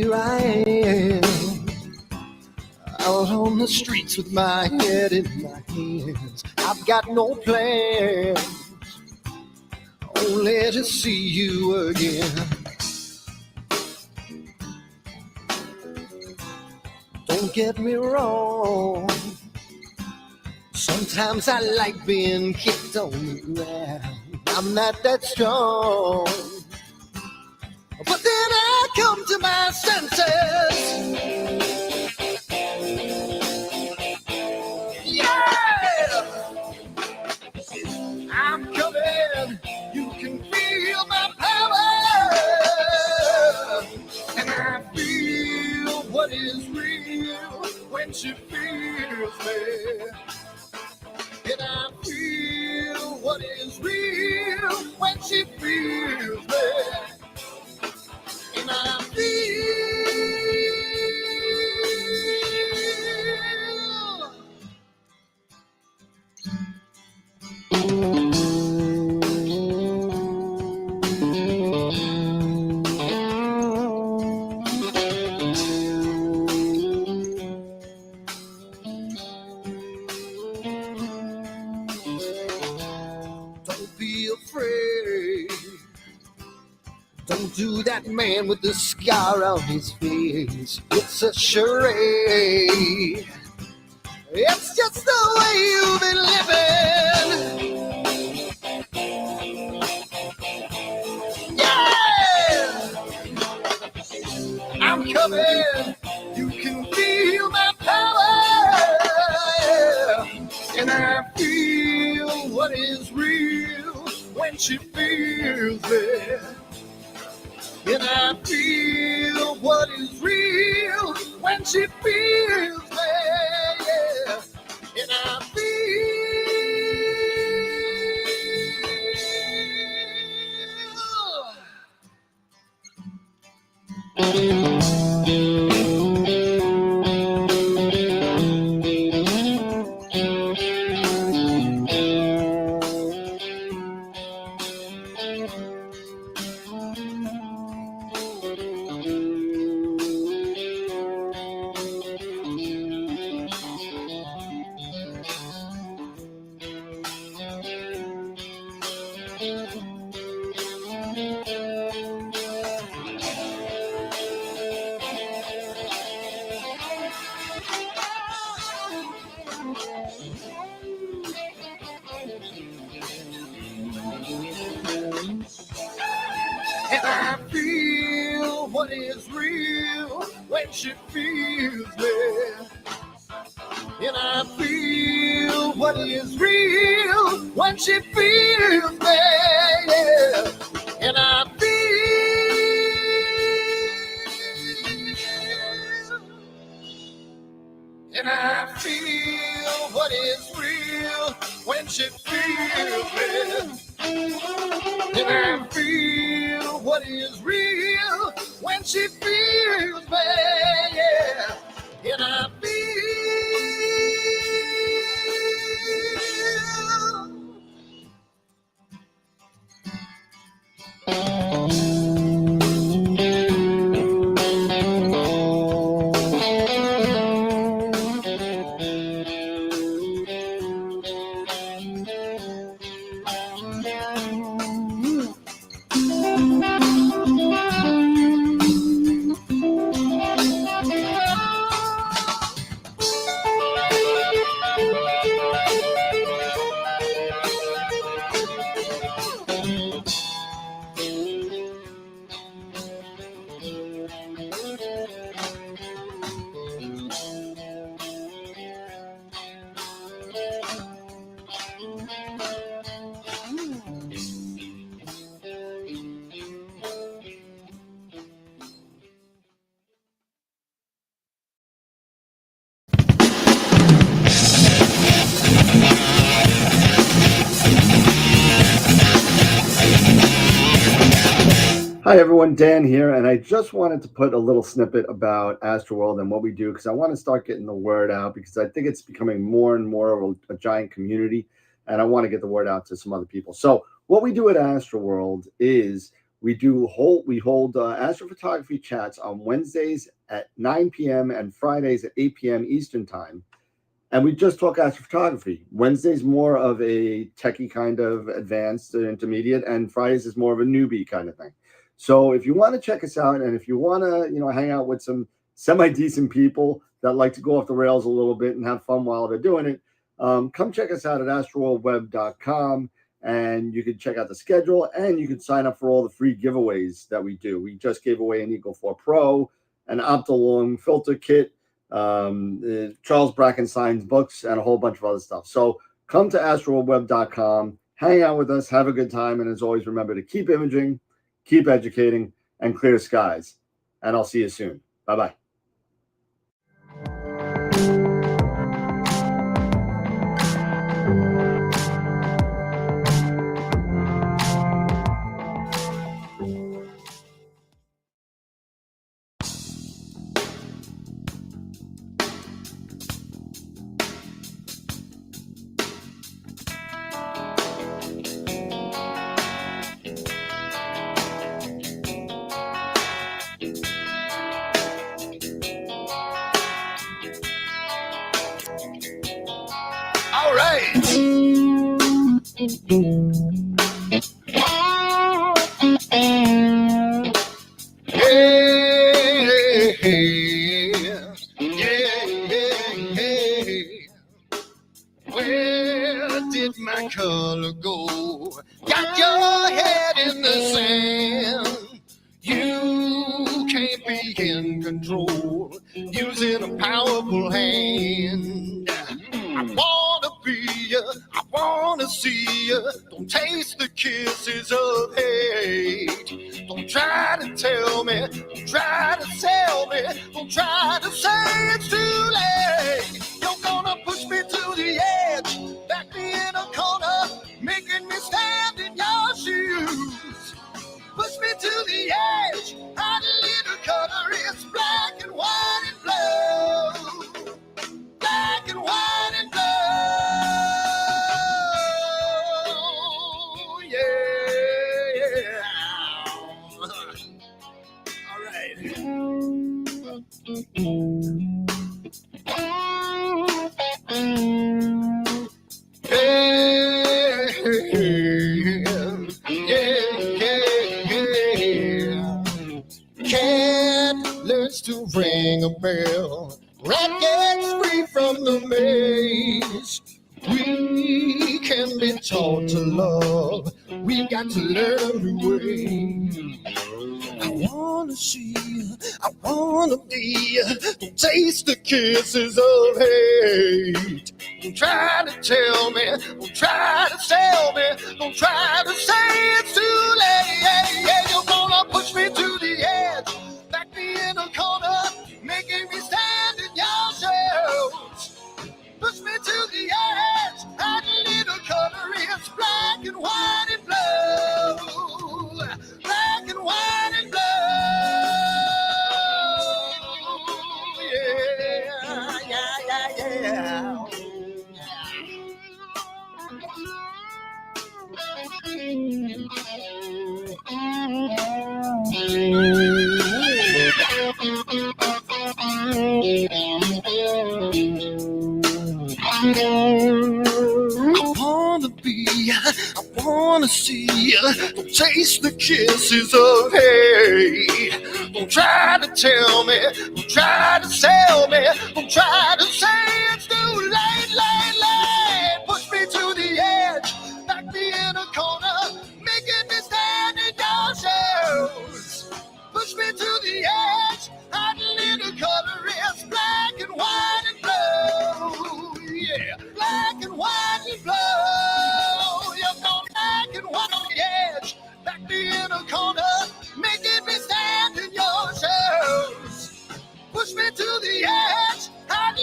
here I am, out on the streets with my head in my hands. I've got no plans, only to see you again. Don't get me wrong, sometimes I like being kicked on the ground. I'm not that strong, but then I come to my senses. Yeah, I'm coming. You can feel my power, and I feel what is real when she feels me. And I feel what is real when she feels me. And I feel don't be afraid. Don't do that man with the scar on his face. It's a charade. It's just the way you've been living. Yeah, I'm coming. You can feel my power, and I feel what is real when she feels it. And I feel what is real when she feels me. Yeah. And I feel what is real when she feels me. And I feel what is real when she feels me. Yeah. And I feel what is real when she feels me. And I feel what is real when she feels me. Yeah. And I feel Hi everyone, Dan here, and I just wanted to put a little snippet about AstroWorld and what we do because I want to start getting the word out because I think it's becoming more and more of a giant community, and I want to get the word out to some other people. So what we do at AstroWorld is We hold astrophotography chats on Wednesdays at 9 p.m. and Fridays at 8 p.m. Eastern time. And we just talk astrophotography. Wednesday's more of a techie kind of advanced intermediate, and Fridays is more of a newbie kind of thing. So if you want to check us out, and if you want to, hang out with some semi-decent people that like to go off the rails a little bit and have fun while they're doing it, come check us out at AstroWorldWeb.com, and you can check out the schedule, and you can sign up for all the free giveaways that we do. We just gave away an Eagle 4 Pro, an Optilong filter kit, Charles Brackenstein's books, and a whole bunch of other stuff. So come to AstroWorldWeb.com, hang out with us, have a good time, and as always, remember to keep imaging, keep educating, and clear skies. And I'll see you soon. Bye-bye. All right. Where did my color go? Got your head in the sand. You can't be in control using a powerful hand. I wanna be ya, I wanna see ya. Don't taste the kisses of hate. Don't try to tell me, don't try to sell me, don't try to say it's too late. You're gonna push me to the edge, back me in a corner, making me stand in your shoes. Push me to the edge, hot little cutter, it's black and white and blue. Black and white and blue, yeah. All right. Cat learns to ring a bell. Rat gets free from the maze. We can be taught to love. We've got to learn a new way. I wanna see you, I wanna be you. Don't taste the kisses of hate. Don't try to tell me, don't try to sell me, don't try to say it's too late. You're gonna push me to the edge, back me in a corner, making me stand in your shoes. Push me to the edge, that little color is black and white and blue. Black and white and blue. Yeah. I wanna be, I wanna see, don't taste the kisses of hate. Don't try to tell me, don't try to sell me, don't try to say it's too late. Push me to the edge, back me in a corner, making me stand in your shoes. Push me to the edge, hot little color is black and white and blue. Yeah, black and white and blue. You're going black and white on the edge, back me in a corner, making me stand in your shoes. Push me to the edge, hot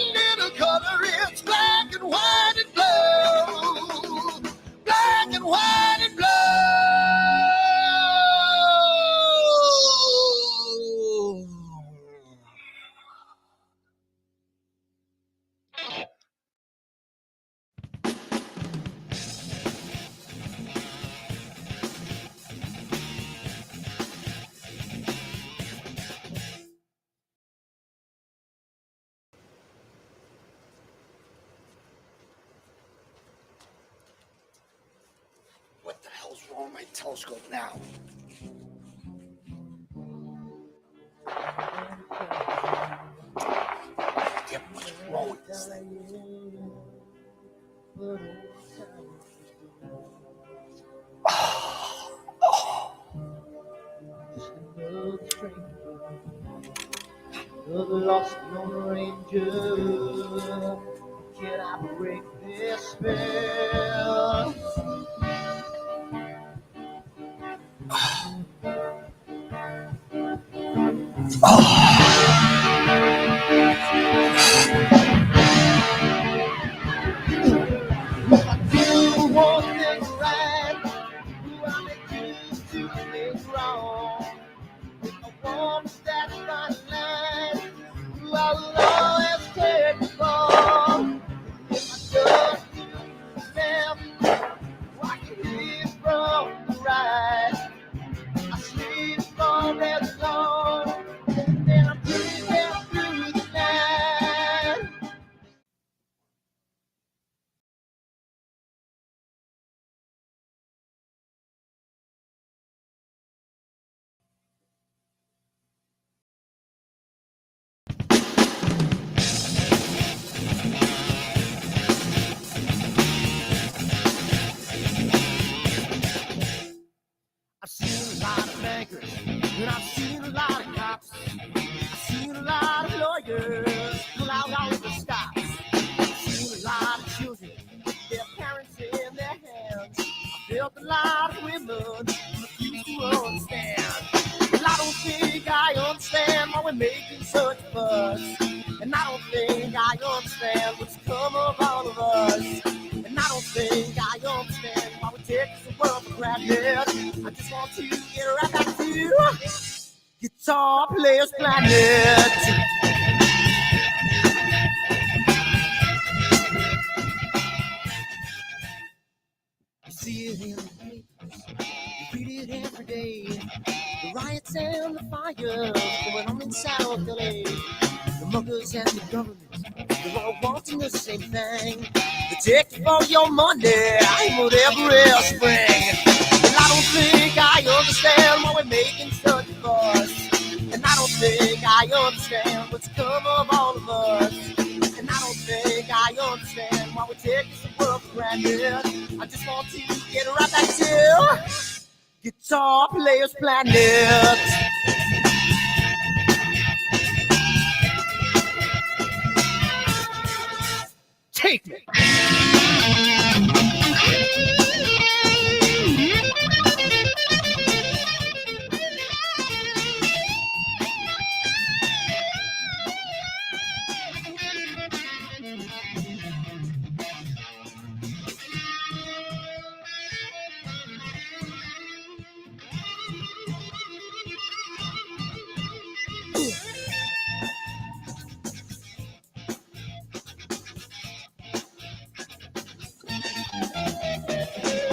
on my telescope now. Damn, what's wrong with this thing? Another lost Lone Ranger. Can I break this spell? You want things right, I make you do things wrong. If I want that fine line, I will always take the fall. If I don't do them, I can live from the right. I sleep all day long, then I'm breathing through the night. I've seen a lot of bankers, and I've seen a lot of cops. I've seen a lot of lawyers pull out all of the stops. I've seen a lot of children with their parents in their hands. I've felt a lot of women who refuse to understand. Well, I don't think I understand why we're making such a fuss. And I don't think I understand what's come of all of us. And I don't think I understand why we take the world for granted. I just want to get right back to Guitar Players Planet. You see it in the papers, you read it every day. The riots and the fires going on in South LA. The muggers and the government, they're all wanting the same thing. They take for your money and whatever else bring. Well, I don't think I understand why we're making such a fuss. And I don't think I understand what's come of all of us. And I don't think I understand why we take this world for granted. I just want to get right back to Guitar Players Planet. Take me.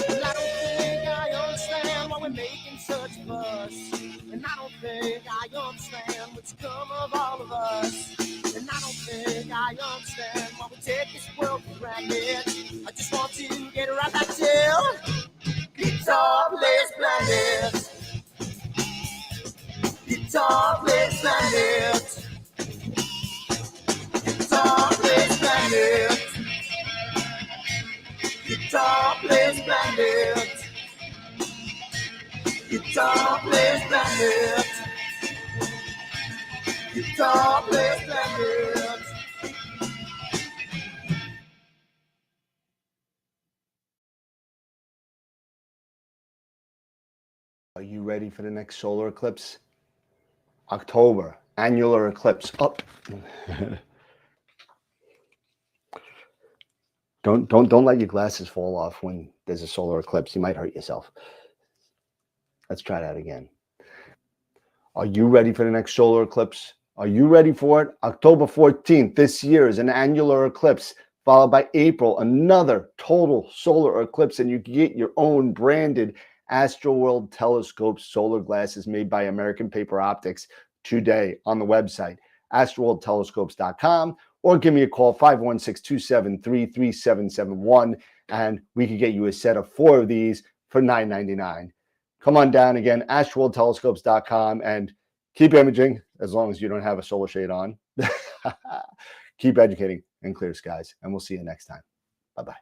Well, I don't think I understand why we're making such a fuss. And I don't think I understand what's come of all of us. And I don't think I understand why we take this world for granted. I just want to get right back to Guitar Players Planet. Guitar Players Planet. Guitar Players Planet. Guitar Players Planet. Guitar Players Planet. Guitar Players Planet. Are you ready for the next solar eclipse? October, annular eclipse. Up. Don't let your glasses fall off when there's a solar eclipse. You might hurt yourself. Let's try that again. Are you ready for the next solar eclipse? Are you ready for it? October 14th this year is an annular eclipse, followed by April, another total solar eclipse, and you can get your own branded AstroWorld telescope solar glasses made by American Paper Optics today on the website, astroworldtelescopes.com, or give me a call, 516-273-3771, and we could get you a set of 4 of these for $9.99. Come on down again, AstroWorldTelescopes.com, and keep imaging as long as you don't have a solar shade on. Keep educating in clear skies, and we'll see you next time. Bye-bye.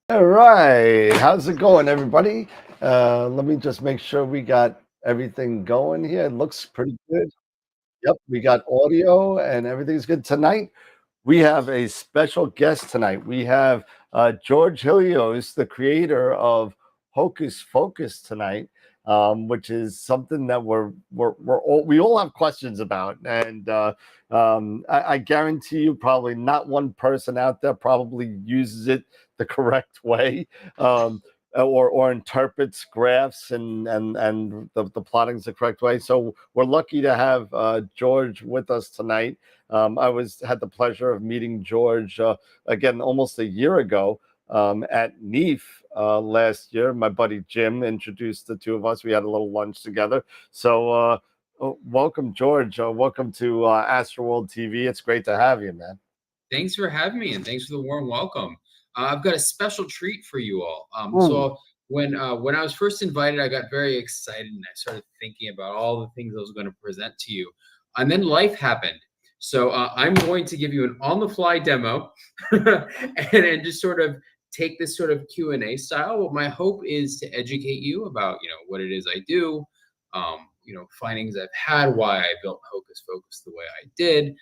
All right, how's it going, everybody? Let me just make sure we got everything going here. It looks pretty good. Yep, we got audio and everything's good tonight. We have a special guest tonight. We have George Hilios, the creator of Hocus Focus tonight, which is something that we all have questions about, and I guarantee you, probably not one person out there probably uses it the correct way, or interprets graphs and the plotting's the correct way. So we're lucky to have George with us tonight. I had the pleasure of meeting George again almost a year ago at NEAF last year. My buddy Jim introduced the two of us. We had a little lunch together. So welcome, George. Welcome to AstroWorld TV. It's great to have you, man. Thanks for having me, and thanks for the warm welcome. I've got a special treat for you all. So when I was first invited, I got very excited, and I started thinking about all the things I was going to present to you. And then life happened. So I'm going to give you an on-the-fly demo and just sort of take this sort of Q&A style. But my hope is to educate you about, what it is I do, findings I've had, why I built Hocus Focus the way I did.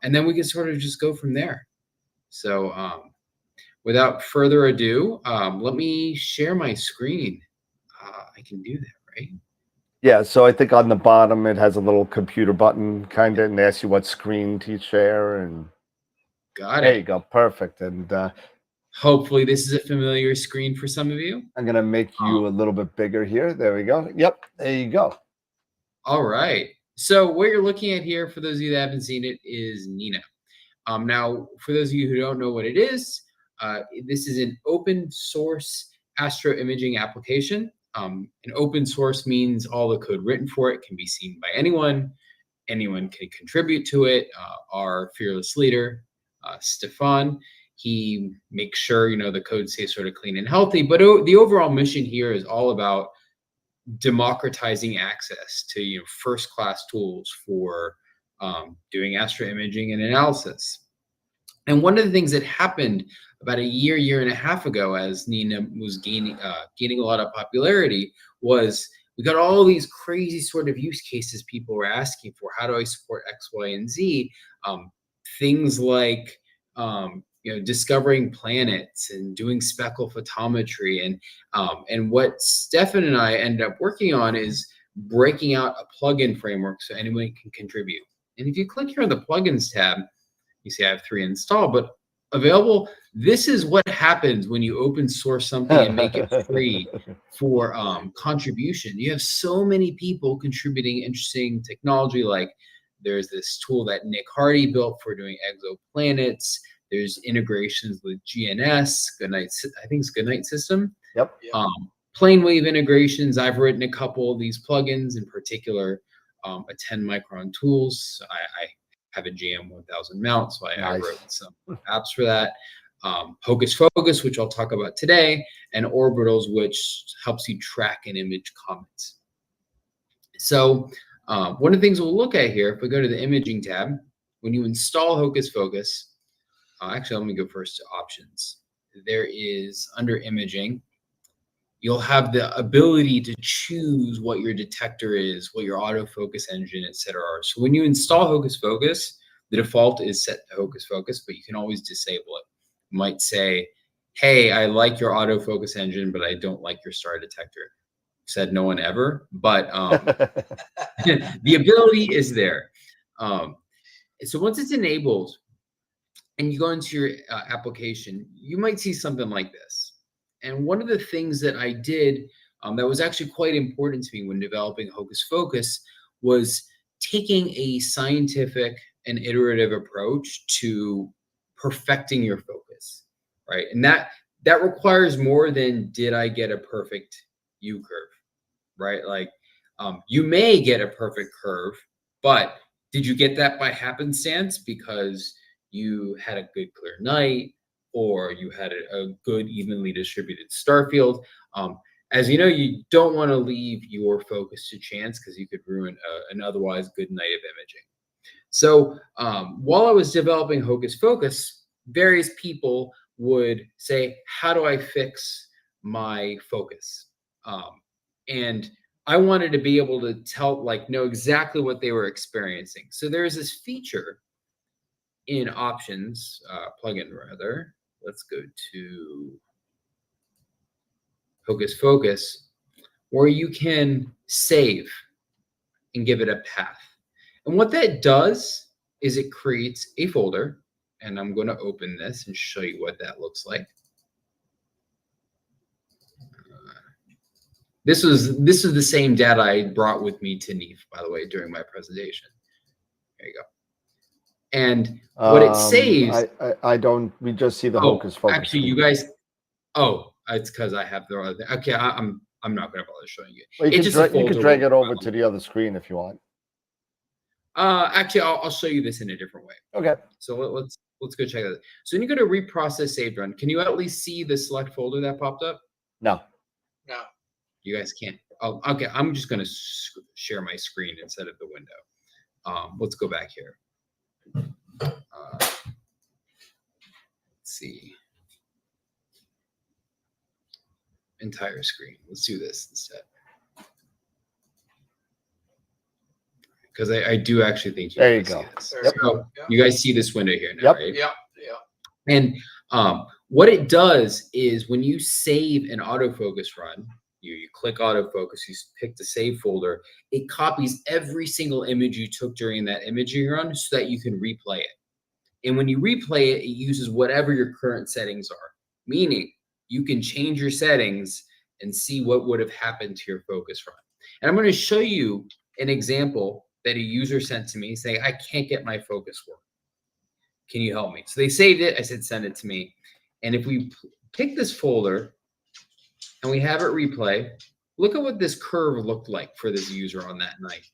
And then we can sort of just go from there. So without further ado, let me share my screen. I can do that, right? Yeah, so I think on the bottom it has a little computer button kind of and asks you what screen to share. And got it. There you go. Perfect. And hopefully this is a familiar screen for some of you. I'm going to make you a little bit bigger here. There we go. Yep, there you go. All right. So what you're looking at here, for those of you that haven't seen it, is Nina. Now, for those of you who don't know what it is, this is an open source astro imaging application. An open source means all the code written for it can be seen by anyone. Anyone can contribute to it. Our fearless leader, Stefan, he makes sure the code stays sort of clean and healthy. But the overall mission here is all about democratizing access to first-class tools for doing astro imaging and analysis. And one of the things that happened about a year and a half ago, as Nina was gaining a lot of popularity, was we got all these crazy sort of use cases people were asking for. How do I support X, Y, and Z? Things like discovering planets and doing speckle photometry, and what Stefan and I ended up working on is breaking out a plugin framework so anyone can contribute. And if you click here on the plugins tab, you see I have 3 installed, but available. This is what happens when you open source something and make it free for contribution. You have so many people contributing interesting technology. Like there's this tool that Nick Hardy built for doing exoplanets. There's integrations with GNS, Goodnight, I think it's Goodnight System. Yep. Plane wave integrations. I've written a couple of these plugins, in particular, a 10 micron tools. I have a GM1000 mount, so I wrote some apps for that. Hocus Focus, which I'll talk about today, and Orbitals, which helps you track and image comets. So one of the things we'll look at here, if we go to the imaging tab, when you install Hocus Focus, actually, let me go first to options. There is, under imaging, you'll have the ability to choose what your detector is, what your autofocus engine, etc. are. So when you install Hocus Focus, the default is set to Hocus Focus, but you can always disable it. You might say, hey, I like your autofocus engine, but I don't like your star detector. Said no one ever, but the ability is there. So once it's enabled and you go into your application, you might see something like this. And one of the things that I did that was actually quite important to me when developing Hocus Focus was taking a scientific and iterative approach to perfecting your focus, right? And that requires more than did I get a perfect U curve, right? Like You may get a perfect curve, but did you get that by happenstance because you had a good clear night, or you had a good evenly distributed star field? As you know, you don't want to leave your focus to chance because you could ruin an otherwise good night of imaging. So while I was developing Hocus Pocus, various people would say, how do I fix my focus? And I wanted to be able to know exactly what they were experiencing. So there's this feature in options, plugin rather. Let's go to Hocus Focus, where you can save and give it a path. And what that does is it creates a folder, and I'm going to open this and show you what that looks like. This is the same data I brought with me to NEAF, by the way, during my presentation. There you go. And what it saves, I don't. We just see the Hocus Focus. Actually, you guys. Oh, it's because I have the other thing. Okay, I'm not going to bother showing you. Well, you can drag it over to the other screen if you want. Actually, I'll show you this in a different way. Okay. So let's go check that. So when you go to reprocess saved run, can you at least see the select folder that popped up? No. No. You guys can't. Oh, okay. I'm just going to share my screen instead of the window. Let's go back here. Let's see. Entire screen. Let's do this instead. Because I do actually think you go. See this. So you guys see this window here now, Yep. right? Yeah. And what it does is when you save an autofocus run, you click autofocus, you pick the save folder, it copies every single image you took during that imaging run so that you can replay it. And when you replay it, it uses whatever your current settings are, meaning you can change your settings and see what would have happened to your focus run. And I'm going to show you an example that a user sent to me saying, I can't get my focus work. Can you help me? So they saved it. I said, send it to me. And if we pick this folder and we have it replay, look at what this curve looked like for this user on that night.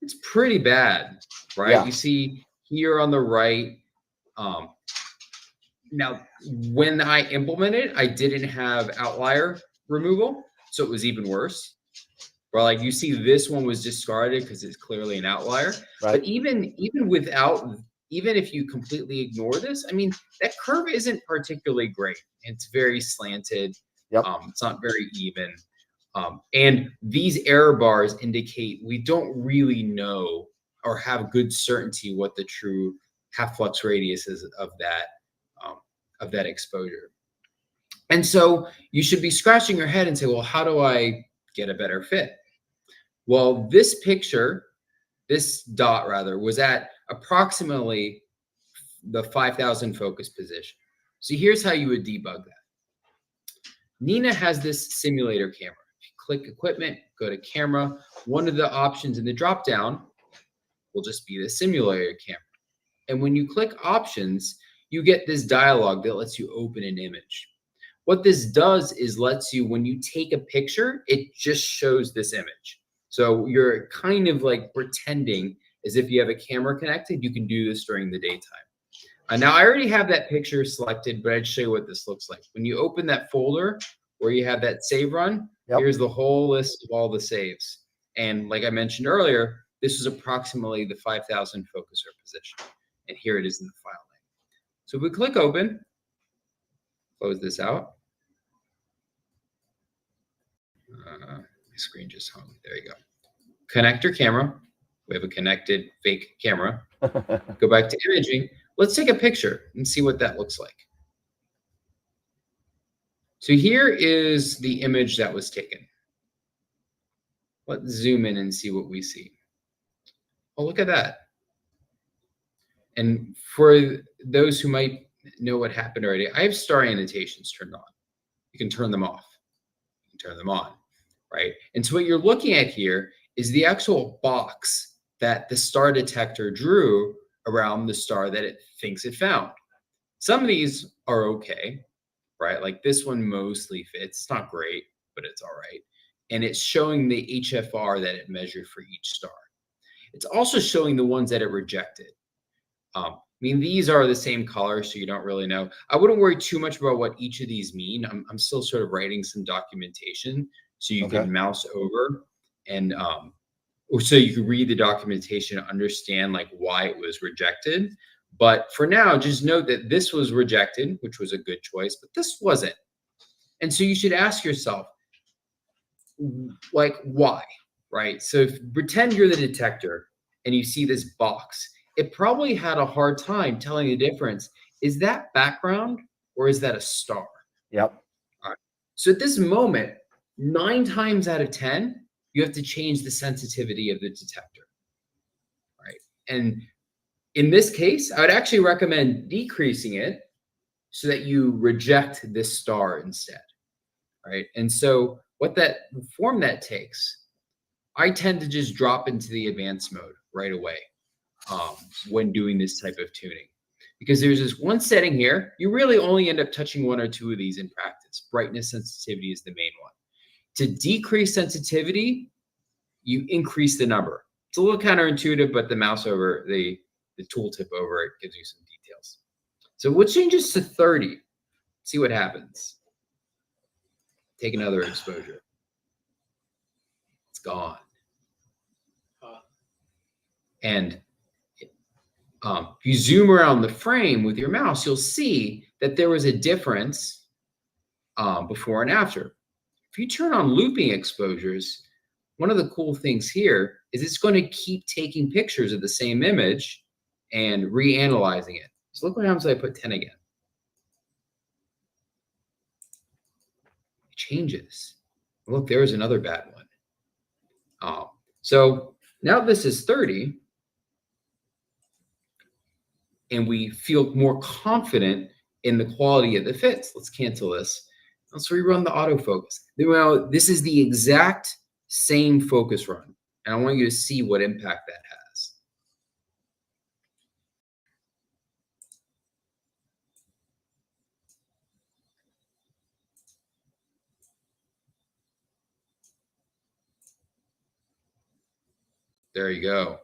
It's pretty bad, right? Yeah. You see here on the right. Now, when I implemented, I didn't have outlier removal, so it was even worse. Or like you see, this one was discarded because it's clearly an outlier. Right. But even if you completely ignore this, I mean, that curve isn't particularly great. It's very slanted. Yep. It's not very even. And these error bars indicate we don't really know or have good certainty what the true half flux radius is of that exposure. And so you should be scratching your head and say, well, how do I get a better fit? Well, this dot rather, was at approximately the 5,000 focus position. So here's how you would debug that. Nina has this simulator camera. If you click equipment, go to camera, one of the options in the drop down will just be the simulator camera. And when you click options, you get this dialog that lets you open an image. What this does is lets you, when you take a picture, it just shows this image. So you're kind of like pretending as if you have a camera connected. You can do this during the daytime. Now, I already have that picture selected, but I'd show you what this looks like. When you open that folder where you have that save run, here's the whole list of all the saves. And like I mentioned earlier, this is approximately the 5,000 focuser position. And here it is in the file name. So if we click open, close this out. My screen just hung. There you go. Connector camera. We have a connected fake camera. Go back to imaging. Let's take a picture and see what that looks like. So here is the image that was taken. Let's zoom in and see what we see. Oh, look at that. And for those who might know what happened already, I have star annotations turned on. You can turn them off. You can turn them on, right? And so what you're looking at here is the actual box that the star detector drew around the star that it thinks it found. Some of these are okay, right? Like this one mostly fits. It's not great. but it's all right. And it's showing the HFR that it measured for each star. It's also showing the ones that it rejected. I mean, these are the same color, so you don't really know. I wouldn't worry too much about what each of these mean. I'm still sort of writing some documentation so you can mouse over and or so you can read the documentation and understand like why it was rejected. But for now, just note that this was rejected, which was a good choice, but this wasn't. And so you should ask yourself, like, why, right? So if pretend you're the detector and you see this box, it probably had a hard time telling the difference. Is that background or is that a star? Yep. All right. So at this moment, 9 times out of 10, you have to change the sensitivity of the detector, right? And in this case, I would actually recommend decreasing it so that you reject this star instead, right? And so what that form that takes, I tend to just drop into the advanced mode right away when doing this type of tuning. Because there's this one setting here, you really only end up touching 1 or 2 of these in practice. Brightness sensitivity is the main one. To decrease sensitivity, you increase the number. It's a little counterintuitive, but the mouse over, the tooltip over it gives you some details. So we'll change this to 30. See what happens. Take another exposure. It's gone. And if you zoom around the frame with your mouse, you'll see that there was a difference before and after. If you turn on looping exposures, one of the cool things here is it's going to keep taking pictures of the same image and reanalyzing it. So look what happens if I put 10 again. It changes. Look, there is another bad one. So now this is 30, and we feel more confident in the quality of the fits. Let's cancel this. Let's rerun the autofocus. Well, this is the exact same focus run, and I want you to see what impact that has. There you go.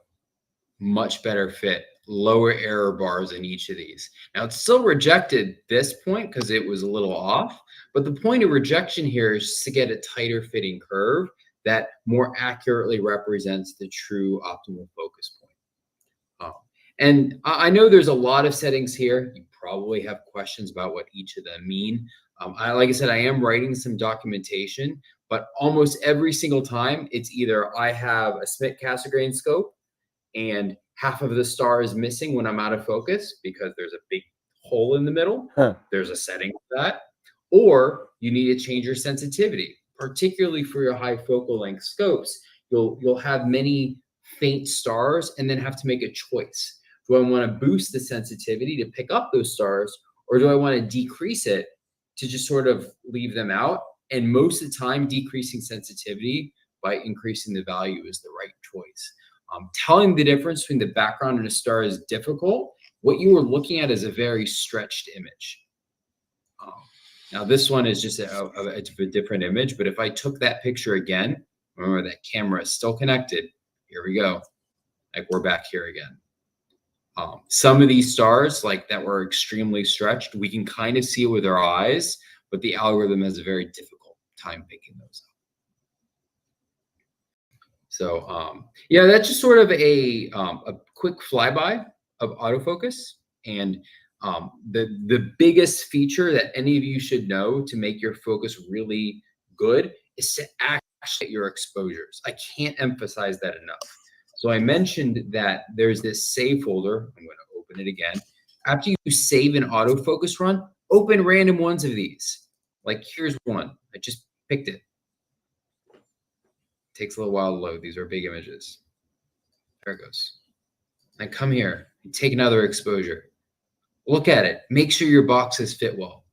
Much better fit, lower error bars in each of these. Now it's still rejected this point because it was a little off, but the point of rejection here is to get a tighter fitting curve that more accurately represents the true optimal focus point. And I know there's a lot of settings here. You probably have questions about what each of them mean. Like I said, I am writing some documentation, but almost every single time it's either I have a Schmidt-Cassegrain scope and half of the star is missing when I'm out of focus because there's a big hole in the middle. There's a setting for that. Or you need to change your sensitivity, particularly for your high focal length scopes. You'll have many faint stars and then have to make a choice. Do I want to boost the sensitivity to pick up those stars, or do I want to decrease it to just sort of leave them out? And most of the time, decreasing sensitivity by increasing the value is the right choice. Telling the difference between the background and a star is difficult. What you are looking at is a very stretched image. Now this one is just a different image, but if I took that picture again, remember that camera is still connected. Here we go. Like we're back here again. Some of these stars like that were extremely stretched, we can kind of see it with our eyes, but the algorithm has a very difficult time picking those up. So yeah, that's just sort of a quick flyby of autofocus. And the biggest feature that any of you should know to make your focus really good is to actually get your exposures. I can't emphasize that enough. So I mentioned that there's this save folder. I'm going to open it again. After you save an autofocus run, open random ones of these. Like here's one. I just picked it. Takes a little while to load. These are big images. There it goes. And come here and take another exposure. Look at it. Make sure your boxes fit well.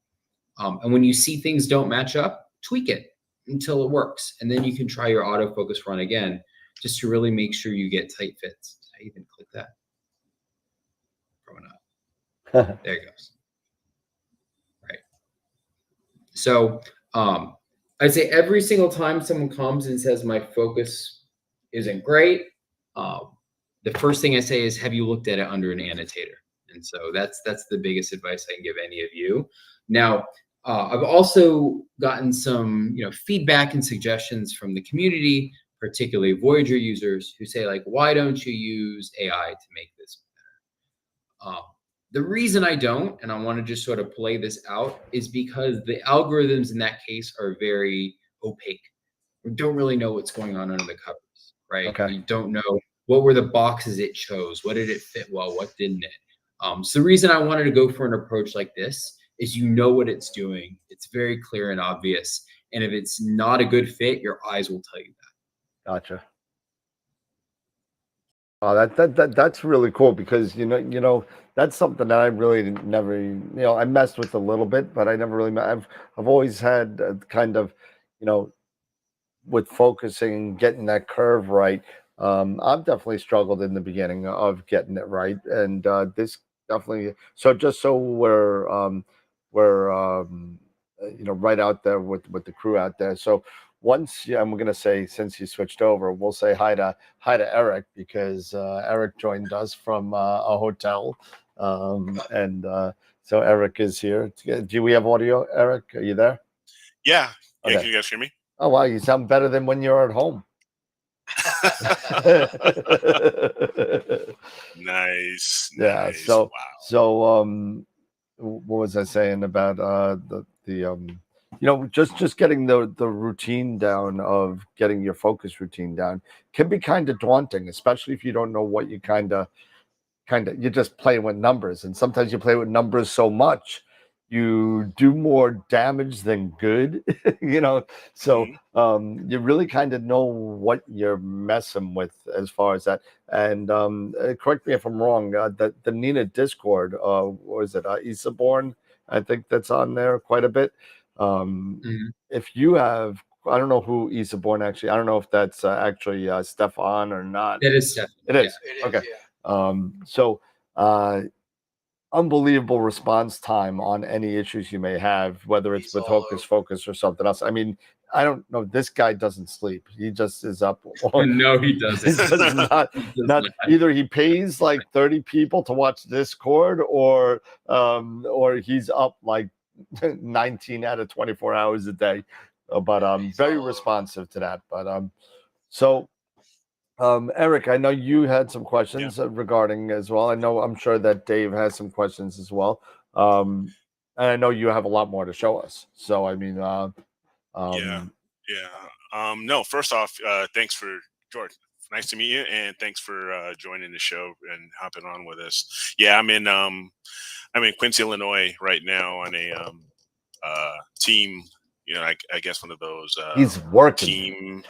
And when you see things don't match up, tweak it until it works. And then you can try your autofocus run again just to really make sure you get tight fits. Did I even click that? Probably not. There it goes. Right. So I'd say every single time someone comes and says my focus isn't great, the first thing I say is, have you looked at it under an annotator? And so that's the biggest advice I can give any of you. Now, I've also gotten some feedback and suggestions from the community, particularly Voyager users, who say like, why don't you use AI to make this better? The reason I don't, and I want to just sort of play this out, is because the algorithms in that case are very opaque. We don't really know what's going on under the covers, right? Okay. We don't know what were the boxes it chose, what did it fit well, what didn't it. So the reason I wanted to go for an approach like this is what it's doing. It's very clear and obvious. And if it's not a good fit, your eyes will tell you that. Gotcha. Oh, that's really cool because that's something that I really never I messed with a little bit, but I never really I've always had kind of with focusing and getting that curve right. I've definitely struggled in the beginning of getting it right, and this definitely. So just so we're right out there with the crew out there. So once I'm gonna say, since you switched over, we'll say hi to Eric, because Eric joined us from a hotel, and so Eric is here. Do we have audio, Eric? Are you there? Yeah. Okay. Can you guys hear me? Oh wow, you sound better than when you're at home. Nice. Yeah. Nice. So Wow. what was I saying about just getting the routine down, of getting your focus routine down, can be kind of daunting, especially if you don't know what you you're just playing with numbers, and sometimes you play with numbers so much you do more damage than good. So you really kind of know what you're messing with as far as that. And correct me if I'm wrong, the Nina Discord, what was it, Isaborn, I think that's on there quite a bit. If you have, I don't know who Isaborn actually, I don't know if that's actually Stefan or not. It is Stefan. It is. It is, Okay. yeah. So unbelievable response time on any issues you may have, whether it's with Hocus Focus or something else. I mean, I don't know. This guy doesn't sleep. He just is up. No, he doesn't. He does not. Either he pays like 30 people to watch Discord, or he's up like 19 out of 24 hours a day. But very responsive to that. But so. Eric, I know you had some questions regarding as well. I'm sure that Dave has some questions as well. And I know you have a lot more to show us. So, I mean, Yeah. No, first off, thanks for George. Nice to meet you, and thanks for joining the show and hopping on with us. Yeah, I'm in Quincy, Illinois right now on a team. I guess one of those he's working.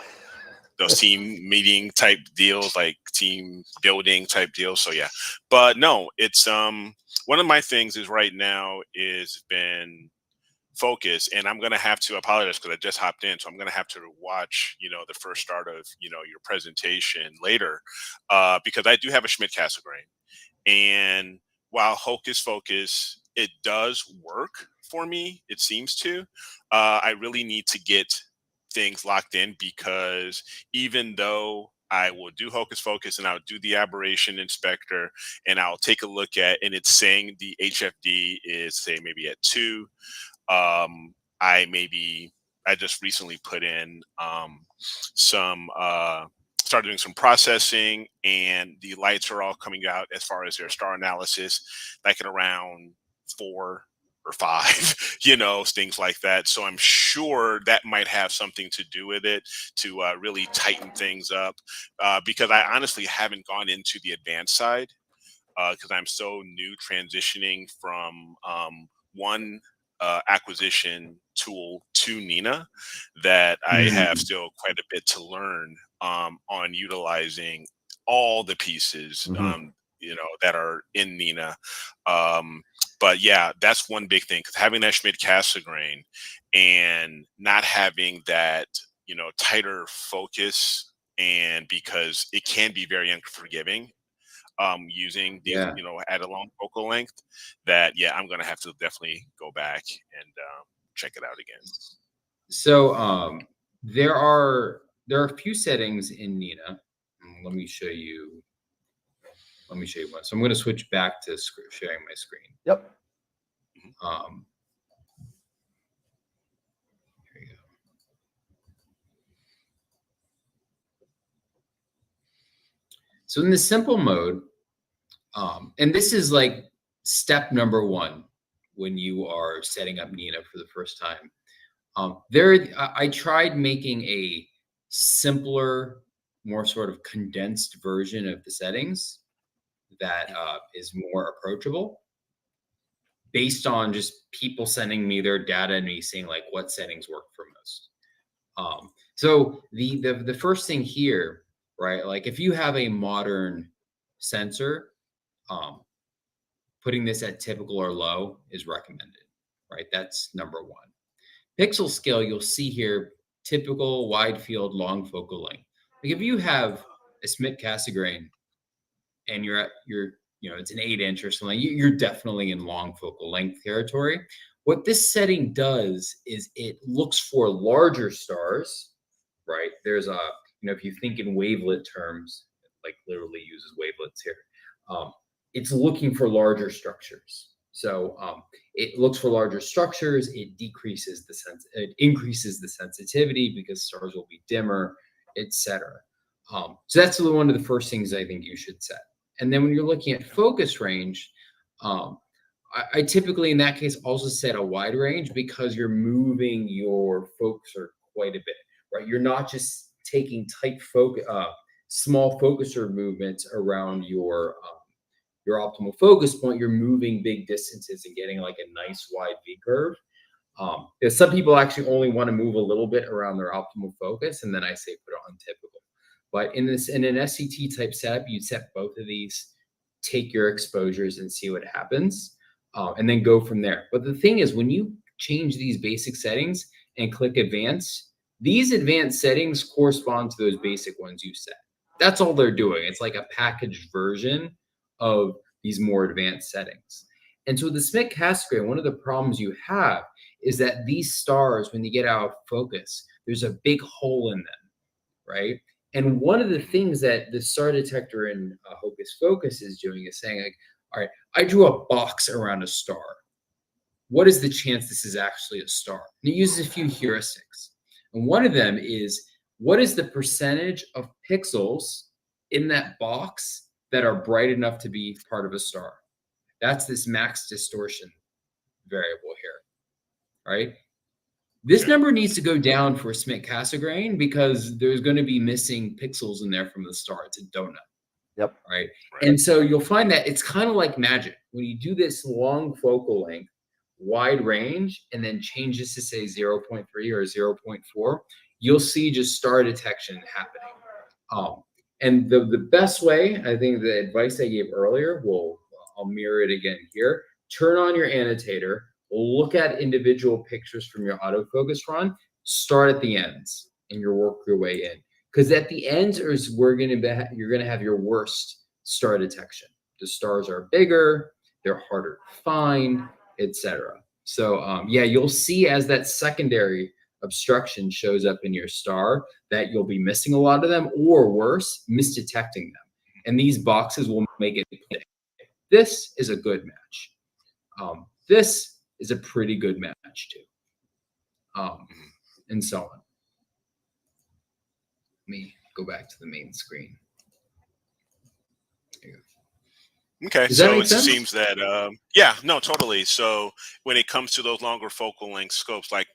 team meeting type deals, like team building type deals. So yeah, but no, it's one of my things is right now is been focus, and I'm gonna have to apologize because I just hopped in, so I'm gonna have to watch the first start of your presentation later, because I do have a Schmidt-Castle grain, and while Hocus Focus, it does work for me, it seems to, I really need to get things locked in, because even though I will do Hocus Focus and I'll do the aberration inspector and I'll take a look at, and it's saying the HFD is, say, maybe at 2. I just recently put in some started doing some processing, and the lights are all coming out as far as their star analysis, like at around 4 or 5, things like that. So I'm sure that might have something to do with it, to really tighten things up, because I honestly haven't gone into the advanced side, because I'm so new transitioning from one acquisition tool to Nina, that I have still quite a bit to learn on utilizing all the pieces, that are in Nina. But yeah, that's one big thing, because having that Schmidt-Castle grain and not having that, tighter focus, and because it can be very unforgiving, using these, at a long focal length, that I'm gonna have to definitely go back and check it out again. So there are a few settings in Nina. Let me show you. Let me show you one. So I'm going to switch back to sharing my screen. Yep. Here you go. So in the simple mode, and this is like step number one when you are setting up Nina for the first time. I tried making a simpler, more sort of condensed version of the settings that is more approachable, based on just people sending me their data and me saying like what settings work for most. So the first thing here, right? Like if you have a modern sensor, putting this at typical or low is recommended, right? That's number one. Pixel scale, you'll see here, typical, wide field, long focal length. Like if you have a Schmidt Cassegrain and you're at it's an 8-inch or something, you're definitely in long focal length territory. What this setting does is it looks for larger stars, right? There's if you think in wavelet terms, like literally uses wavelets here, it's looking for larger structures. So it looks for larger structures. It increases the sensitivity because stars will be dimmer, etc. So that's one of the first things I think you should set. And then when you're looking at focus range, I typically in that case also set a wide range because you're moving your focuser quite a bit, right? You're not just taking tight small focuser movements around your optimal focus point. You're moving big distances and getting like a nice wide V curve. Some people actually only want to move a little bit around their optimal focus, and then I say put it on typical. But in an SCT type setup, you set both of these, take your exposures and see what happens, and then go from there. But the thing is, when you change these basic settings and click advanced, these advanced settings correspond to those basic ones you set. That's all they're doing. It's like a packaged version of these more advanced settings. And so with the Schmidt Cassegrain, one of the problems you have is that these stars, when you get out of focus, there's a big hole in them, right? And one of the things that the star detector in Hocus Focus is doing is saying, like, all right, I drew a box around a star. What is the chance this is actually a star? And it uses a few heuristics. And one of them is, what is the percentage of pixels in that box that are bright enough to be part of a star? That's this max distortion variable here, right? This number needs to go down for Schmidt Cassegrain because there's going to be missing pixels in there from the star. It's a donut. Yep. Right. And so you'll find that it's kind of like magic. When you do this long focal length, wide range, and then change this to say 0.3 or 0.4, you'll see just star detection happening. And the best way, I think the advice I gave earlier, I'll mirror it again here. Turn on your annotator. Look at individual pictures from your autofocus run. Start at the ends, and you work your way in. Because at the ends is where you're going to have your worst star detection. The stars are bigger, they're harder to find, etc. So you'll see as that secondary obstruction shows up in your star that you'll be missing a lot of them, or worse, misdetecting them. And these boxes will make it clear. This is a good match. This is a pretty good match too, and so on. Let me go back to the main screen. There you go. Okay, Does that so make it sense? seems that totally. So when it comes to those longer focal length scopes, like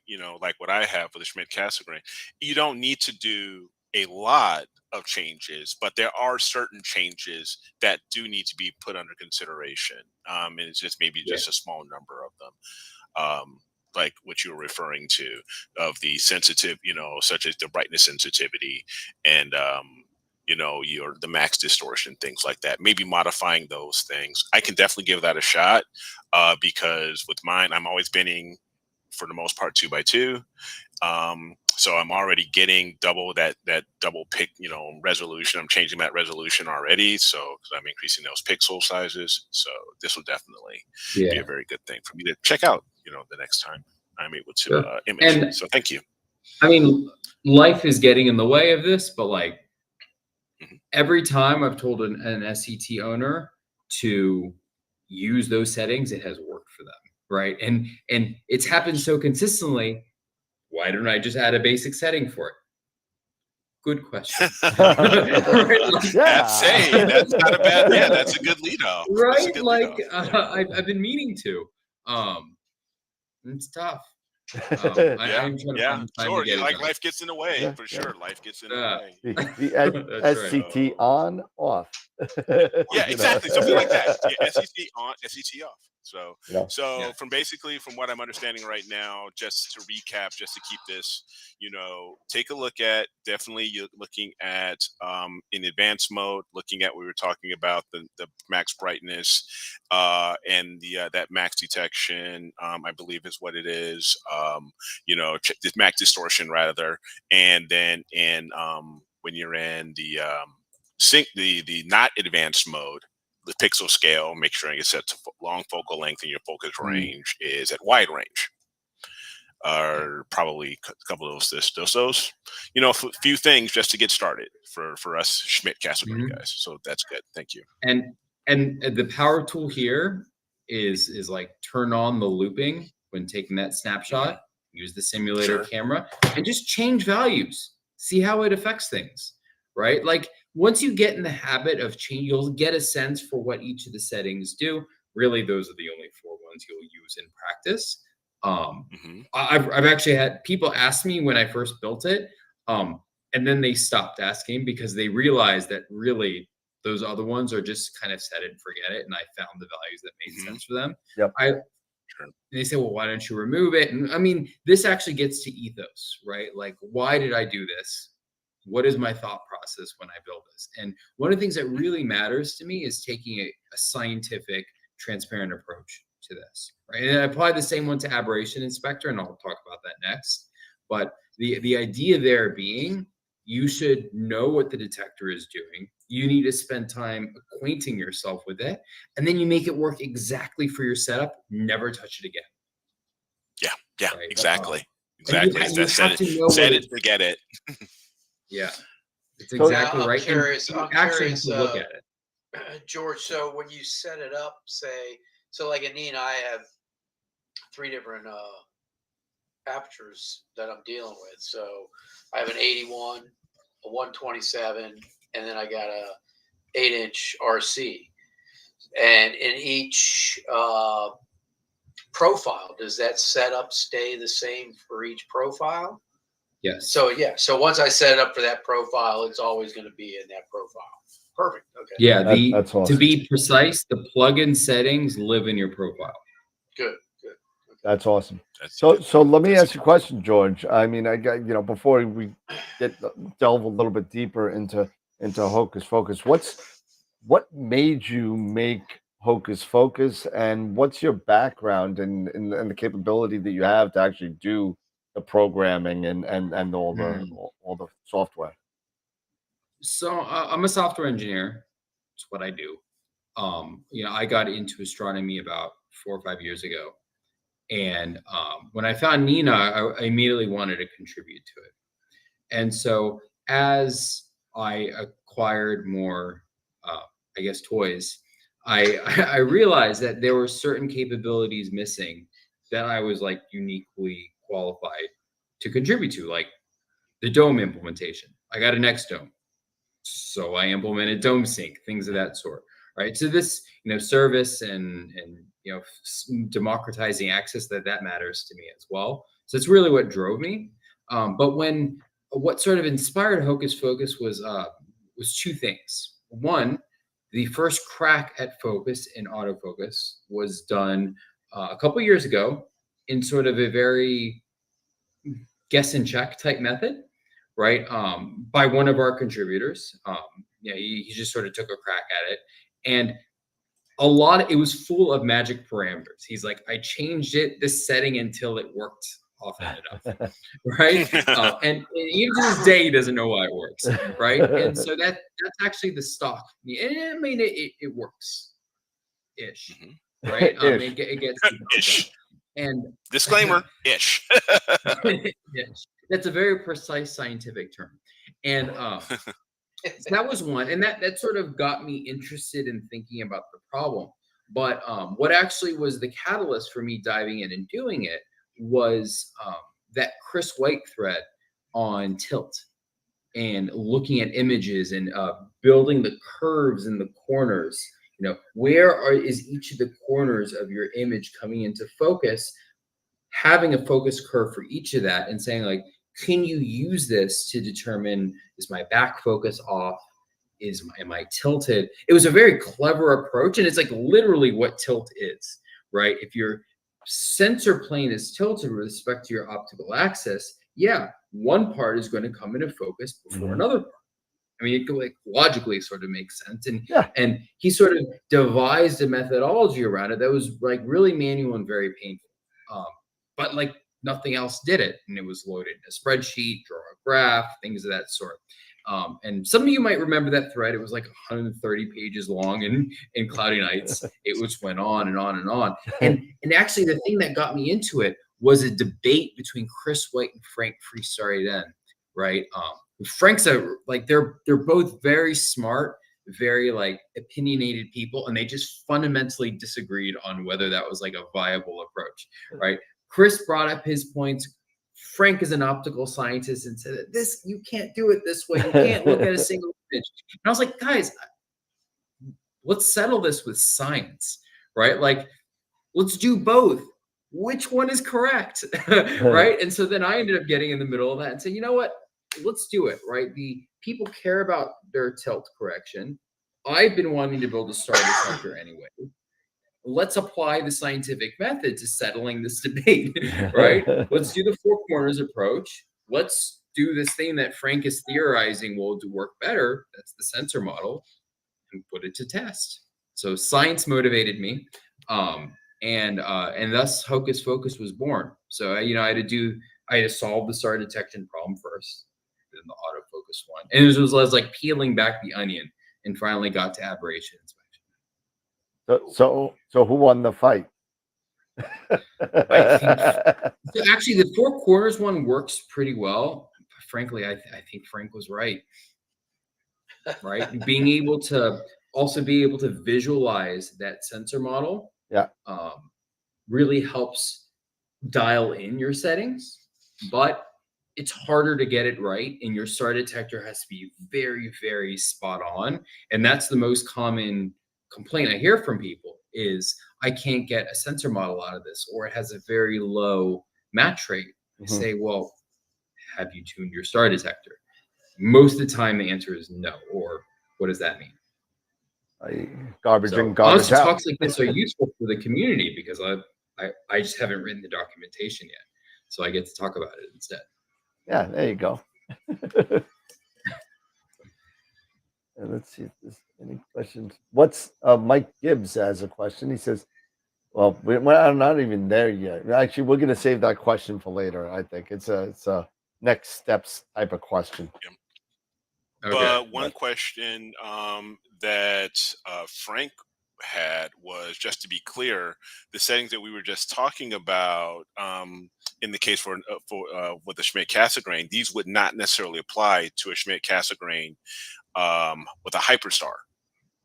what I have for the Schmidt Cassegrain, you don't need to do a lot of changes, but there are certain changes that do need to be put under consideration. And it's just maybe just a small number of them. Like what you were referring to of the sensitive, such as the brightness sensitivity and the max distortion, things like that. Maybe modifying those things. I can definitely give that a shot because with mine, I'm always binning for the most part 2x2. So I'm already getting double that double pick, resolution. I'm changing that resolution already. So because I'm increasing those pixel sizes. So this will definitely be a very good thing for me to check out, the next time I'm able to image. So thank you. I mean, life is getting in the way of this, but like Mhm. every time I've told an SCT owner to use those settings, it has worked for them, right? And it's happened so consistently. Why don't I just add a basic setting for it? Good question. Right? Like, That's not a bad. Yeah, that's a good lead off. That's a right? good lead Like off. I've been meaning to. It's tough. Yeah, I'm trying to yeah, find the time to sure. get it Like done. life gets in the way Yeah, for yeah. sure. Life gets in the Yeah. way. The That's right. SCT on, off. Yeah, exactly. Something like that. Yeah, SEC on, SEC off. So, Yeah. Yeah. from what I'm understanding right now, just to recap, just to keep this, take a look at, definitely you're looking at in advanced mode, looking at, we were talking about the max brightness and the that max detection, I believe is what it is. This max distortion rather, and then in when you're in the sync the not advanced mode, the pixel scale, make sure it's set to long focal length and your focus range is at wide range. Or probably a couple of those, a few things just to get started for us Schmidt category guys. So that's good. Thank you. And the power tool here is like turn on the looping when taking that snapshot. Use the simulator camera and just change values. See how it affects things, right? Like once you get in the habit of change, you'll get a sense for what each of the settings do. Really, those are the only 4 ones you'll use in practice. I've actually had people ask me when I first built it, and then they stopped asking because they realized that really those other ones are just kind of set it and forget it. And I found the values that made sense for them. Yep. And they say, well, why don't you remove it? And I mean, this actually gets to ethos, right? Like, why did I do this? What is my thought process when I build this? And one of the things that really matters to me is taking a scientific, transparent approach to this, right? And I apply the same one to aberration inspector, and I'll talk about that next. But the idea there being, you should know what the detector is doing. You need to spend time acquainting yourself with it, and then you make it work exactly for your setup. Never touch it again. Yeah, right? Exactly. You have to know set what it, forget it. Yeah, it's exactly I'm right. Curious, And you I'm actually curious, have to look at it. George. So when you set it up, so like in Nina, I have 3 different apertures that I'm dealing with. So I have an 81, a 127, and then I got a 8-inch RC. And in each profile, does that setup stay the same for each profile? Yes. So once I set it up for that profile, it's always going to be in that profile. Perfect. Okay. Yeah. That's awesome. To be precise, the plugin settings live in your profile. Good. That's awesome. So let me ask you a question, George. I mean, I got, before we delve a little bit deeper into Hocus Focus, what made you make Hocus Focus, and what's your background and the capability that you have to actually do the programming and all the software? So I'm a software engineer. It's what I do. I got into astronomy about 4 or 5 years ago. And when I found Nina, I immediately wanted to contribute to it. And so as I acquired more, toys, I realized that there were certain capabilities missing that I was like uniquely qualified to contribute to, like the dome implementation. I got an X dome, so I implemented dome sync, things of that sort. Right. So this, service and democratizing access, that matters to me as well. So it's really what drove me. But what sort of inspired Hocus Focus was 2 things. One, the first crack at focus in autofocus was done a couple years ago in sort of a very guess and check type method, right? By one of our contributors. He just sort of took a crack at it. And it was full of magic parameters. He's like, I changed this setting until it worked often enough, right? And even to this day, he doesn't know why it works, right? And so that's actually the stock. I mean, it works, ish, right? It gets ish. And Disclaimer, ish. ish. That's a very precise scientific term. And so that was one. And that sort of got me interested in thinking about the problem. But what actually was the catalyst for me diving in and doing it was that Chris White thread on tilt and looking at images and building the curves in the corners. You know, is each of the corners of your image coming into focus? Having a focus curve for each of that and saying, like, can you use this to determine, is my back focus off? Am I tilted? It was a very clever approach, and it's like literally what tilt is, right? If your sensor plane is tilted with respect to your optical axis, yeah, one part is going to come into focus before another part. I mean, it like logically sort of makes sense. And and he sort of devised a methodology around it that was like really manual and very painful. But like nothing else did it. And it was loaded in a spreadsheet, draw a graph, things of that sort. And some of you might remember that thread. It was like 130 pages long in Cloudy Nights. It just went on and on and on. And actually the thing that got me into it was a debate between Chris White and Frank Frisariden, right? Frank's they're both very smart, very like opinionated people, and they just fundamentally disagreed on whether that was like a viable approach, right? Chris brought up his points. Frank is an optical scientist and said, you can't do it this way. You can't look at a single image. And I was like, guys, let's settle this with science, right? Like, let's do both. Which one is correct, right? And so then I ended up getting in the middle of that and saying, you know what? Let's do it, right? The people care about their tilt correction. I've been wanting to build a star detector anyway. Let's apply the scientific method to settling this debate, right? Let's do the four corners approach. Let's do this thing that Frank is theorizing will work better. That's the sensor model, and put it to test. So science motivated me, and thus Hocus Focus was born. So I had to solve the star detection problem first, then the autofocus one, and it was like peeling back the onion, and finally got to aberration inspection. So who won the fight? I think actually the four corners one works pretty well. Frankly, I think Frank was right. Right, being able to visualize that sensor model, really helps dial in your settings, but it's harder to get it right, and your star detector has to be very, very spot on. And that's the most common complaint I hear from people is I can't get a sensor model out of this, or it has a very low match rate. I say, well, have you tuned your star detector? Most of the time the answer is no. Or what does that mean? Garbage in, garbage out. Talks like this are useful for the community because I just haven't written the documentation yet, so I get to talk about it instead. Yeah, there you go. And let's see if there's any questions. What's Mike Gibbs has a question. He says, well, we're not even there yet. Actually, we're going to save that question for later. I think it's a next steps type of question. Yeah. But one question that Frank had was, just to be clear, the settings that we were just talking about in the case for with the Schmidt-Cassegrain, these would not necessarily apply to a Schmidt-Cassegrain with a hyperstar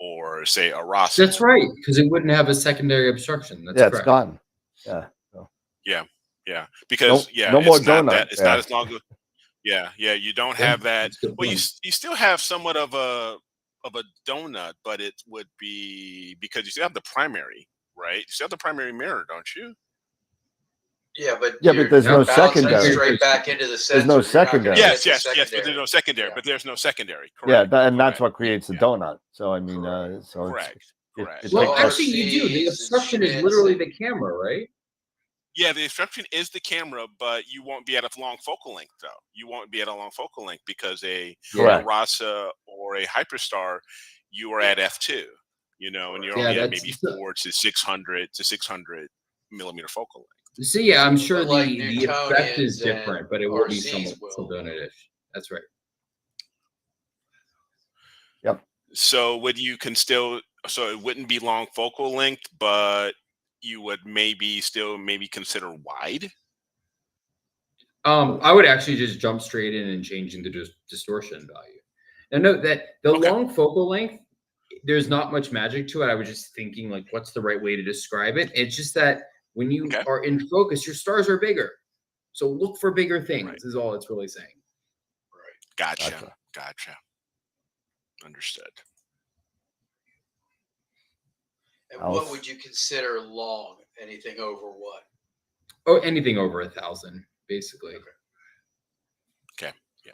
or say a Rasa. That's right, because it wouldn't have a secondary obstruction. That's correct. It's gone. Yeah. So. Yeah. Because no more donut. That, it's not as long as. Yeah. You don't have that. Well, you still have somewhat of a donut, but it would be because you still have the primary, right? You still have the primary mirror, don't you? Yeah, but there's no secondary. Straight back into the sensor. There's no secondary. Yes, but there's no secondary. Yeah. But there's no secondary. Correct. Yeah, and that's what creates the donut. So I mean, correct. Well, actually, you do. The obstruction is literally the camera, right? Yeah, the obstruction is the camera, but you won't be at a long focal length, though. You won't be at a long focal length because a Rasa or a Hyperstar, you are at f2, and you're only at maybe 4 to 600 millimeter focal length. So yeah, I'm sure the effect is different, but it will be somewhat donut-ish. That's right. Yep. So so it wouldn't be long focal length, but you would maybe consider wide? I would actually just jump straight in and changing the distortion value. And note that the Okay. long focal length, there's not much magic to it. I was just thinking, like, what's the right way to describe it? It's just that when you Okay. are in focus, your stars are bigger. So look for bigger things, Right. is all it's really saying. Gotcha. Understood. And I'll what s- would you consider long? Anything over what? Oh, anything over 1,000, basically. Okay. Yeah.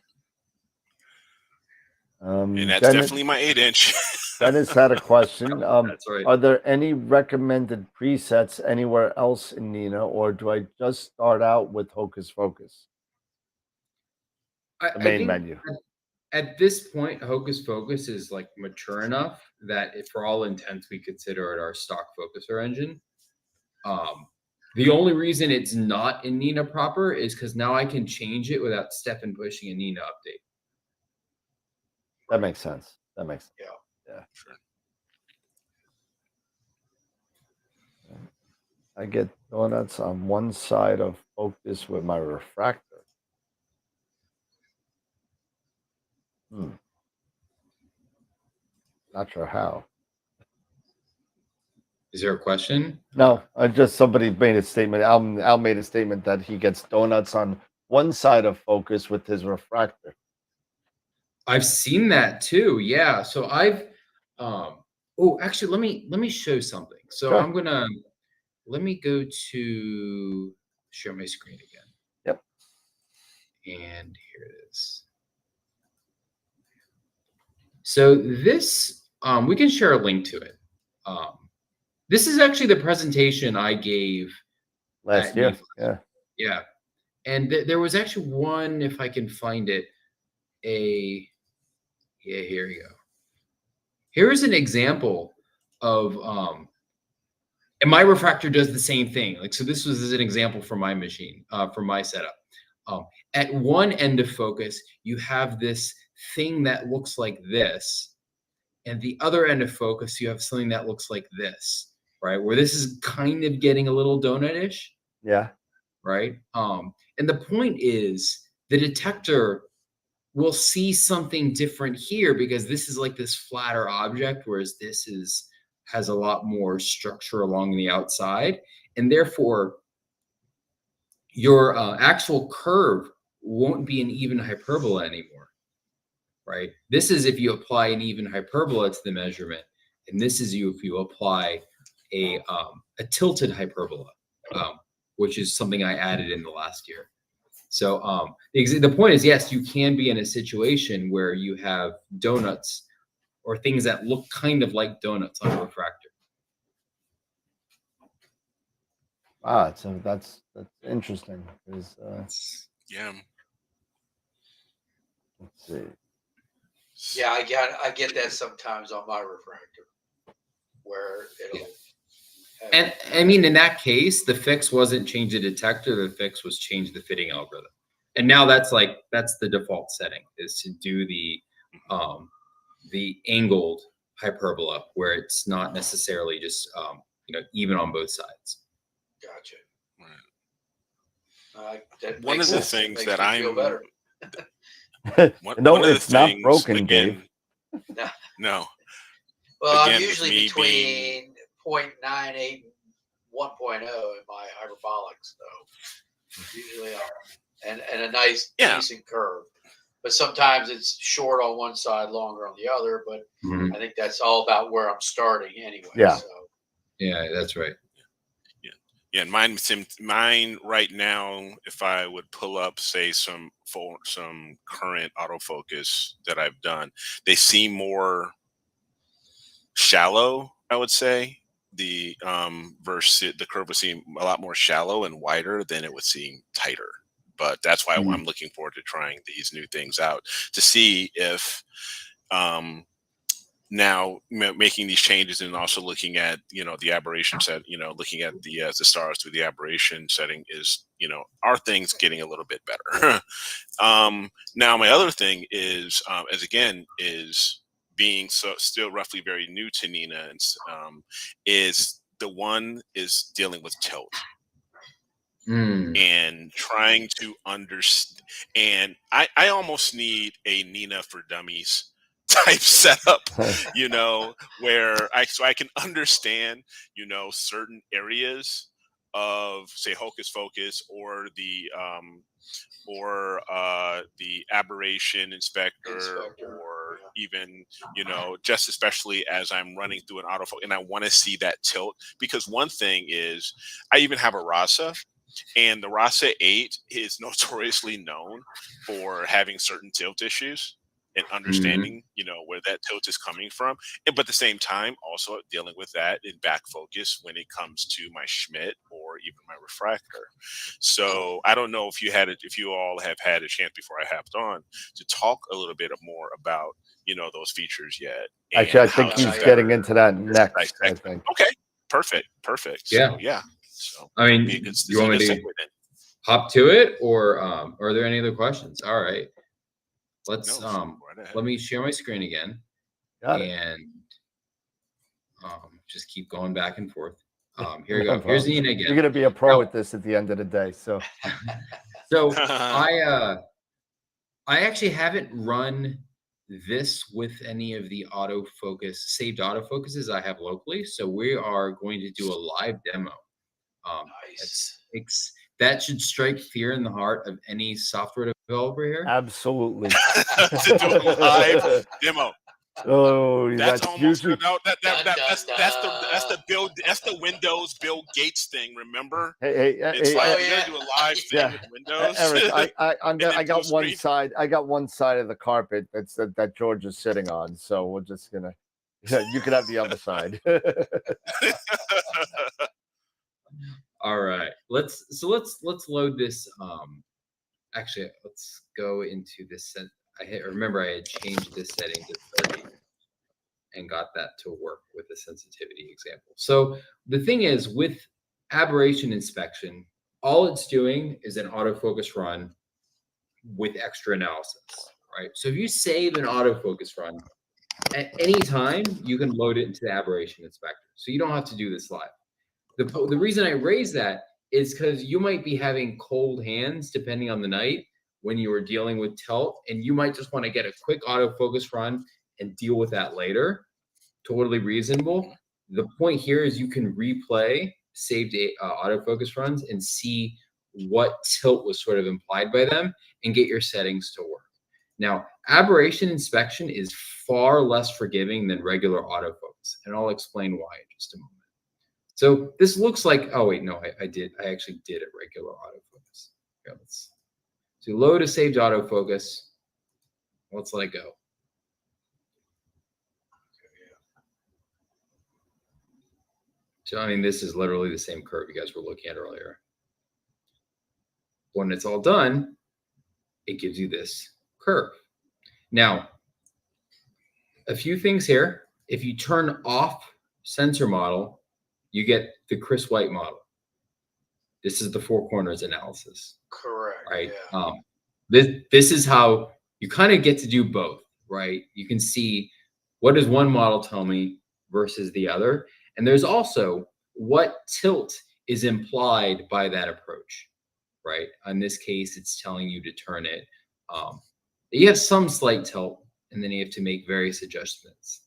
Um, And that's Dennis, definitely my 8-inch. Dennis had a question. That's right. Are there any recommended presets anywhere else in Nina, or do I just start out with Hocus Focus, the I main think menu? at this point, Hocus Focus is like mature enough that for all intents, we consider it our stock focuser engine. The only reason it's not in Nina proper is because now I can change it without stepping pushing a Nina update. That makes sense. That makes sense. Sure. I get donuts on one side of focus with my refractor. Not sure how. Is there a question? No, I just somebody made a statement. Al made a statement that he gets donuts on one side of focus with his refractor. I've seen that too. Yeah. So I've oh, actually let me show something. So Sure. I'm gonna let me go to share my screen again. Yep. And here it is. So this we can share a link to it. This is actually the presentation I gave Last at year. NEFA. Yeah. Yeah. And there was actually one, if I can find it, here you go. Here is an example of, and my refractor does the same thing. Like, so this was an example for my machine, for my setup. At one end of focus, you have this thing that looks like this. And the other end of focus, you have something that looks like this, right? Where this is kind of getting a little donut-ish. Yeah. Right? And the point is the detector will see something different here because this is like this flatter object, whereas this has a lot more structure along the outside. And therefore, your actual curve won't be an even hyperbola anymore, right? This is if you apply an even hyperbola to the measurement. And this is if you apply a tilted hyperbola, which is something I added in the last year. So the point is, yes, you can be in a situation where you have donuts or things that look kind of like donuts on a refractor. So that's interesting. Because Yeah. let's see. Yeah, I get that sometimes on my refractor, where it'll. And I mean, in that case, the fix wasn't change the detector. The fix was change the fitting algorithm. And now that's the default setting, is to do the angled hyperbola, where it's not necessarily just even on both sides. Gotcha. One of the things that feel better. No, one of the it's not things, broken, again, Dave. No. Well, Again, I'm with usually me between 0.98 and 1.0 in my hyperbolics, though. Usually, and a nice decent curve. But sometimes it's short on one side, longer on the other. But I think that's all about where I'm starting anyway. Yeah. So. Yeah, that's right. Yeah, and mine right now, if I would pull up, say, some current autofocus that I've done, they seem more shallow, I would say. The the curve would seem a lot more shallow and wider than it would seem tighter. But that's why I'm looking forward to trying these new things out to see if now making these changes and also looking at the aberration set, looking at the stars through the aberration setting is, are things getting a little bit better. Now my other thing is is being still roughly very new to Nina, and is dealing with tilt. and trying to understand. And I almost need a Nina for Dummies type setup, you know, where I can understand, you know, certain areas of, say, Hocus Focus or the aberration inspector, or even, you know, just especially as I'm running through an autofocus and I want to see that tilt. Because one thing is, I even have a Rasa, and the Rasa 8 is notoriously known for having certain tilt issues and understanding, you know, where that tilt is coming from. But at the same time, also dealing with that in back focus when it comes to my Schmidt or even my refractor. So I don't know if you all have had a chance before I hopped on to talk a little bit more about, you know, those features yet. Actually, I think he's getting into that next. I think. Okay, perfect. So, yeah. So I mean, be a good, you want me to hop to it, or are there any other questions? All right, let's let me share my screen again. Got it. And just keep going back and forth. Here we go. Here's Nina again. You're gonna be a pro at this at the end of the day. So I actually haven't run this with any of the saved autofocuses I have locally. So we are going to do a live demo. Nice. That should strike fear in the heart of any software developer here. Absolutely. To do a live demo. Oh, that's almost usually that's the Windows Bill Gates thing. Remember? It's like you're gonna do a live thing with Windows. Eric, I got one side. I got one side of the carpet that George is sitting on. So we're just gonna. You can have the other side. All right, let's load this. Actually, let's go into this. Remember I had changed this setting to 30 and got that to work with the sensitivity example. So the thing is, with aberration inspection, all it's doing is an autofocus run with extra analysis, right? So if you save an autofocus run at any time, you can load it into the aberration inspector. So you don't have to do this live. The reason I raise that is because you might be having cold hands depending on the night when you are dealing with tilt, and you might just want to get a quick autofocus run and deal with that later. Totally reasonable. The point here is you can replay saved autofocus runs and see what tilt was sort of implied by them and get your settings to work. Now, aberration inspection is far less forgiving than regular autofocus, and I'll explain why in just a moment. So this looks like, oh wait, no, I actually did a regular autofocus. Okay, so load a saved autofocus. Let's let it go. So, I mean, this is literally the same curve you guys were looking at earlier. When it's all done, it gives you this curve. Now, a few things here. If you turn off sensor model, you get the Chris White model. This is the four corners analysis. Correct. Right. Yeah. This is how you kind of get to do both, right? You can see what does one model tell me versus the other. And there's also what tilt is implied by that approach, right? In this case, it's telling you to turn it. You have some slight tilt, and then you have to make various adjustments.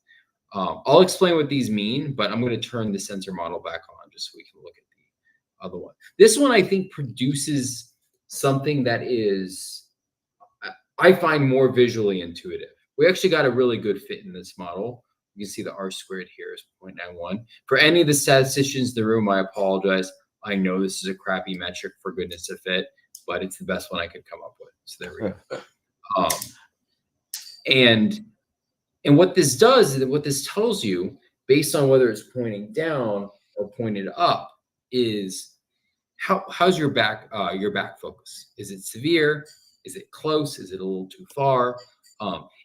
I'll explain what these mean, but I'm going to turn the sensor model back on just so we can look at the other one. This one, I think, produces something that is, I find, more visually intuitive. We actually got a really good fit in this model. You can see the R squared here is 0.91. For any of the statisticians in the room, I apologize. I know this is a crappy metric, for goodness to fit, but it's the best one I could come up with. So there we go. And what this does is that what this tells you, based on whether it's pointing down or pointed up, is how's your back focus? Is it severe? Is it close? Is it a little too far?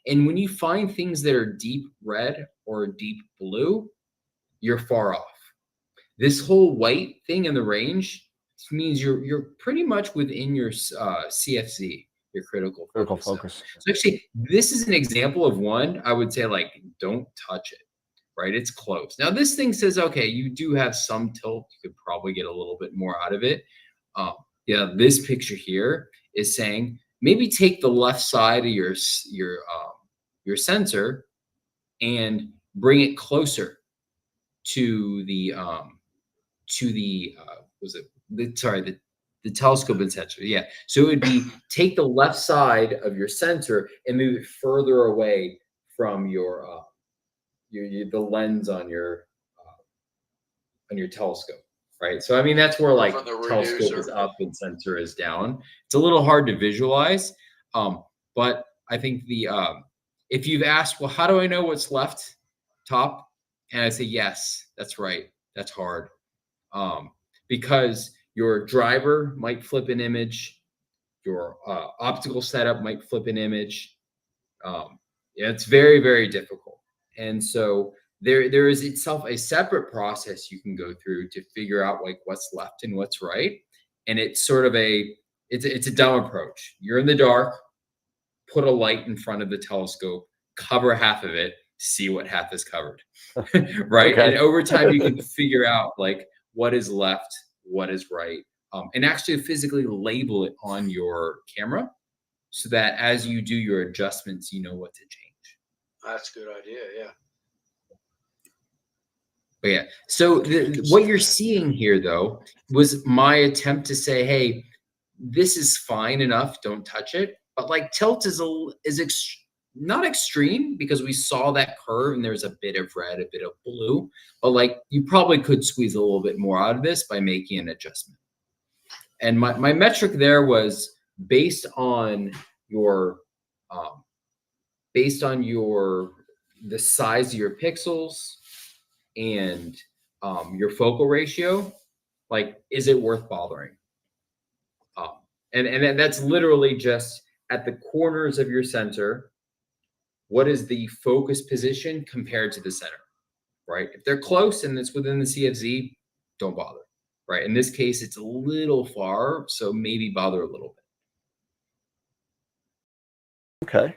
And when you find things that are deep red or deep blue, you're far off. This whole white thing in the range means you're pretty much within your CFZ, your critical focus. So actually, this is an example of one I would say, like, don't touch it, right? It's close. Now, this thing says, okay, you do have some tilt. You could probably get a little bit more out of it. Yeah, this picture here is saying maybe take the left side of your sensor and bring it closer to the was it the telescope and sensor. Yeah, so it would be take the left side of your sensor and move it further away from your the lens on your telescope, right? So I mean that's where like telescope is up and sensor is down. It's a little hard to visualize, but I think the if you've asked, well, how do I know what's left top? And I say yes, that's right. That's hard, because your driver might flip an image, your optical setup might flip an image. It's very, very difficult, and so there is itself a separate process you can go through to figure out like what's left and what's right. And it's sort of it's a dumb approach. You're in the dark, put a light in front of the telescope, cover half of it, see what half is covered, right? Okay. And over time you can figure out like what is left, what is right, and actually physically label it on your camera so that as you do your adjustments, you know what to change. That's a good idea, yeah. But yeah, so what you're seeing here, though, was my attempt to say, hey, this is fine enough, don't touch it. But like tilt is not extreme because we saw that curve and there's a bit of red, a bit of blue. But like you probably could squeeze a little bit more out of this by making an adjustment. And my metric there was based on your the size of your pixels and your focal ratio, like, is it worth bothering? And that's literally just at the corners of your sensor. What is the focus position compared to the center, right? If they're close and it's within the CFZ, don't bother, right? In this case, it's a little far, so maybe bother a little bit. Okay.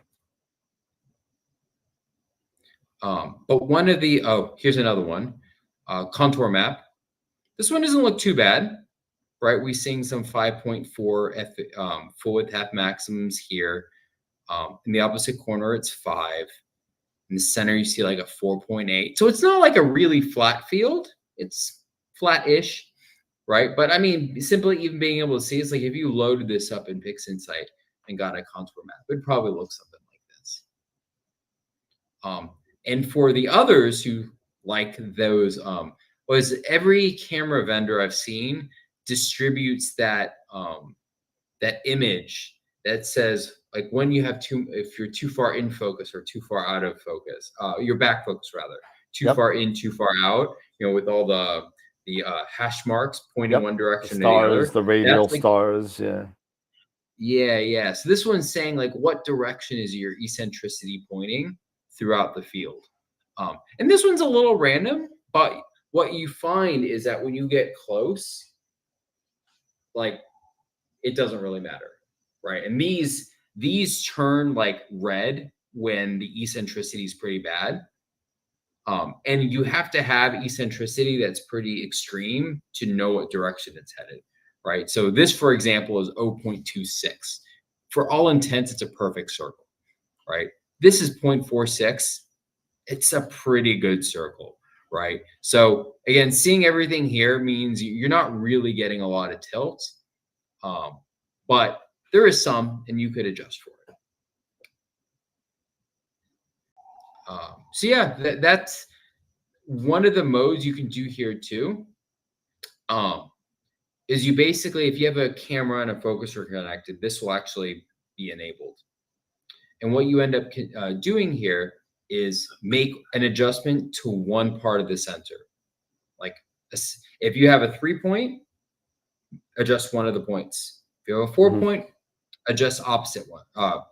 But one of the, here's another one, contour map. This one doesn't look too bad, right? We're seeing some 5.4 full width half maximums here. In the opposite corner, it's 5. In the center, you see like a 4.8. So it's not like a really flat field. It's flat-ish, right? But I mean, simply even being able to see, it's like if you loaded this up in PixInsight and got a contour map, it'd probably look something like this. And for the others who like those, was every camera vendor I've seen distributes that that image that says like when you have if you're too far in focus or too far out of focus, your back focus rather, too far in, too far out, you know, with all the hash marks pointing one direction the stars, or the other. The radial stars, yeah. Yeah. So this one's saying like what direction is your eccentricity pointing throughout the field. And this one's a little random, but what you find is that when you get close, like it doesn't really matter, right? And these turn like red when the eccentricity is pretty bad. And you have to have eccentricity that's pretty extreme to know what direction it's headed, right? So this, for example, is 0.26. For all intents, it's a perfect circle, right? This is 0.46. It's a pretty good circle, right? So again, seeing everything here means you're not really getting a lot of tilt, but there is some, and you could adjust for it. So yeah, that's one of the modes you can do here too. Is you basically, if you have a camera and a focuser connected, this will actually be enabled. And what you end up doing here is make an adjustment to one part of the sensor. Like if you have a 3-point, adjust one of the points. If you have a 4-point, adjust opposite one,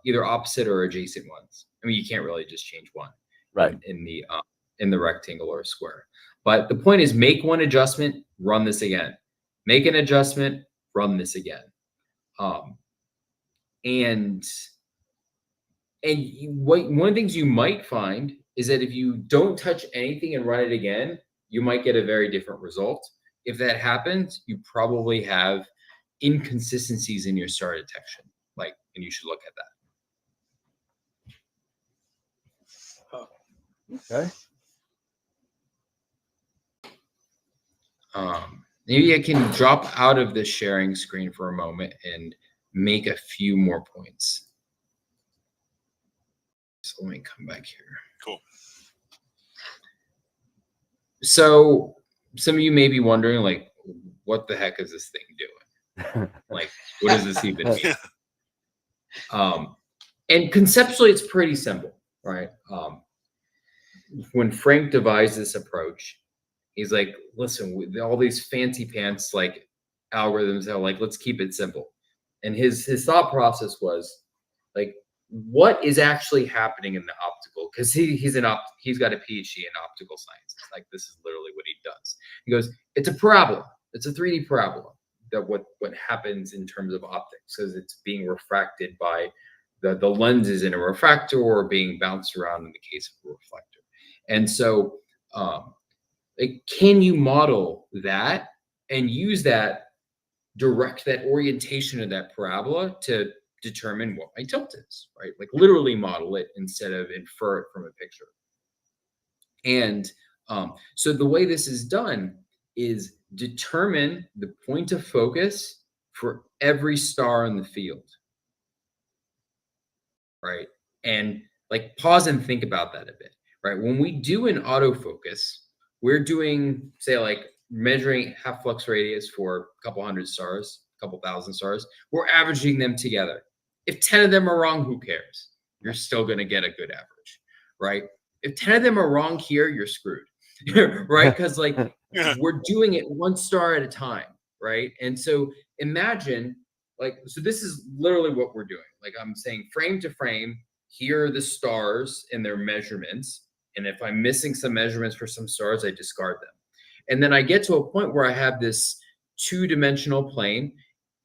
either opposite or adjacent ones. I mean, you can't really just change one, right? In the rectangle or square. But the point is, make one adjustment, run this again. Make an adjustment, run this again. And one of the things you might find is that if you don't touch anything and run it again, you might get a very different result. If that happens, you probably have inconsistencies in your star detection, like, and you should look at that. Okay. Maybe I can drop out of the sharing screen for a moment and make a few more points. So let me come back here. Cool. So some of you may be wondering, like, what the heck is this thing doing? Like, what does this even mean? And conceptually, it's pretty simple, right? When Frank devised this approach, he's like, listen, with all these fancy pants like algorithms, how like, let's keep it simple. And his thought process was like, what is actually happening in the optical? Because he's got a PhD in optical science. It's like, this is literally what he does. He goes, it's a parabola. It's a 3D parabola. That what happens in terms of optics, because it's being refracted by the lenses in a refractor or being bounced around in the case of a reflector. And so can you model that and use that, direct that orientation of that parabola to determine what my tilt is, right? Like literally model it instead of infer it from a picture. And so the way this is done is determine the point of focus for every star in the field, right? And like pause and think about that a bit, right? When we do an autofocus, we're doing, say, like measuring half flux radius for a couple hundred stars, a couple thousand stars. We're averaging them together. If 10 of them are wrong, who cares? You're still going to get a good average, right? If 10 of them are wrong here, you're screwed, right? Because like we're doing it one star at a time, right? And so imagine like, so this is literally what we're doing. Like I'm saying frame to frame, here are the stars and their measurements. And if I'm missing some measurements for some stars, I discard them. And then I get to a point where I have this two-dimensional plane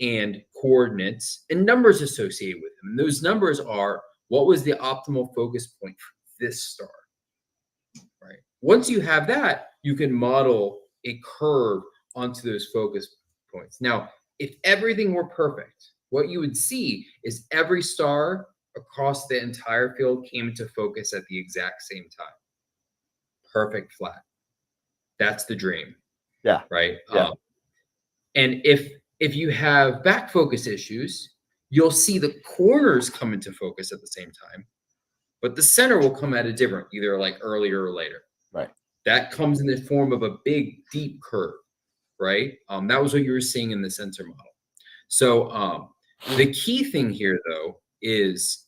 and coordinates and numbers associated with them. And those numbers are, what was the optimal focus point for this star, right? Once you have that, you can model a curve onto those focus points. Now, if everything were perfect, what you would see is every star across the entire field came into focus at the exact same time. Perfect flat. That's the dream. Yeah. Right. Yeah. And if you have back focus issues, you'll see the corners come into focus at the same time, but the center will come at a different, either like earlier or later. Right. That comes in the form of a big, deep curve. Right. That was what you were seeing in the sensor model. So the key thing here, though, is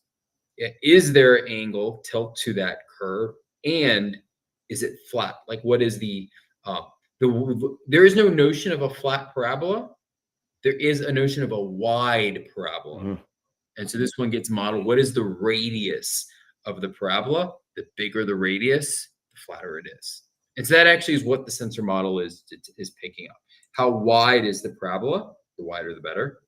there angle tilt to that curve, and is it flat? Like, what is there is no notion of a flat parabola. There is a notion of a wide parabola. Mm-hmm. And so this one gets modeled. What is the radius of the parabola? The bigger the radius, the flatter it is. And so that actually is what the sensor model is picking up. How wide is the parabola? The wider, the better.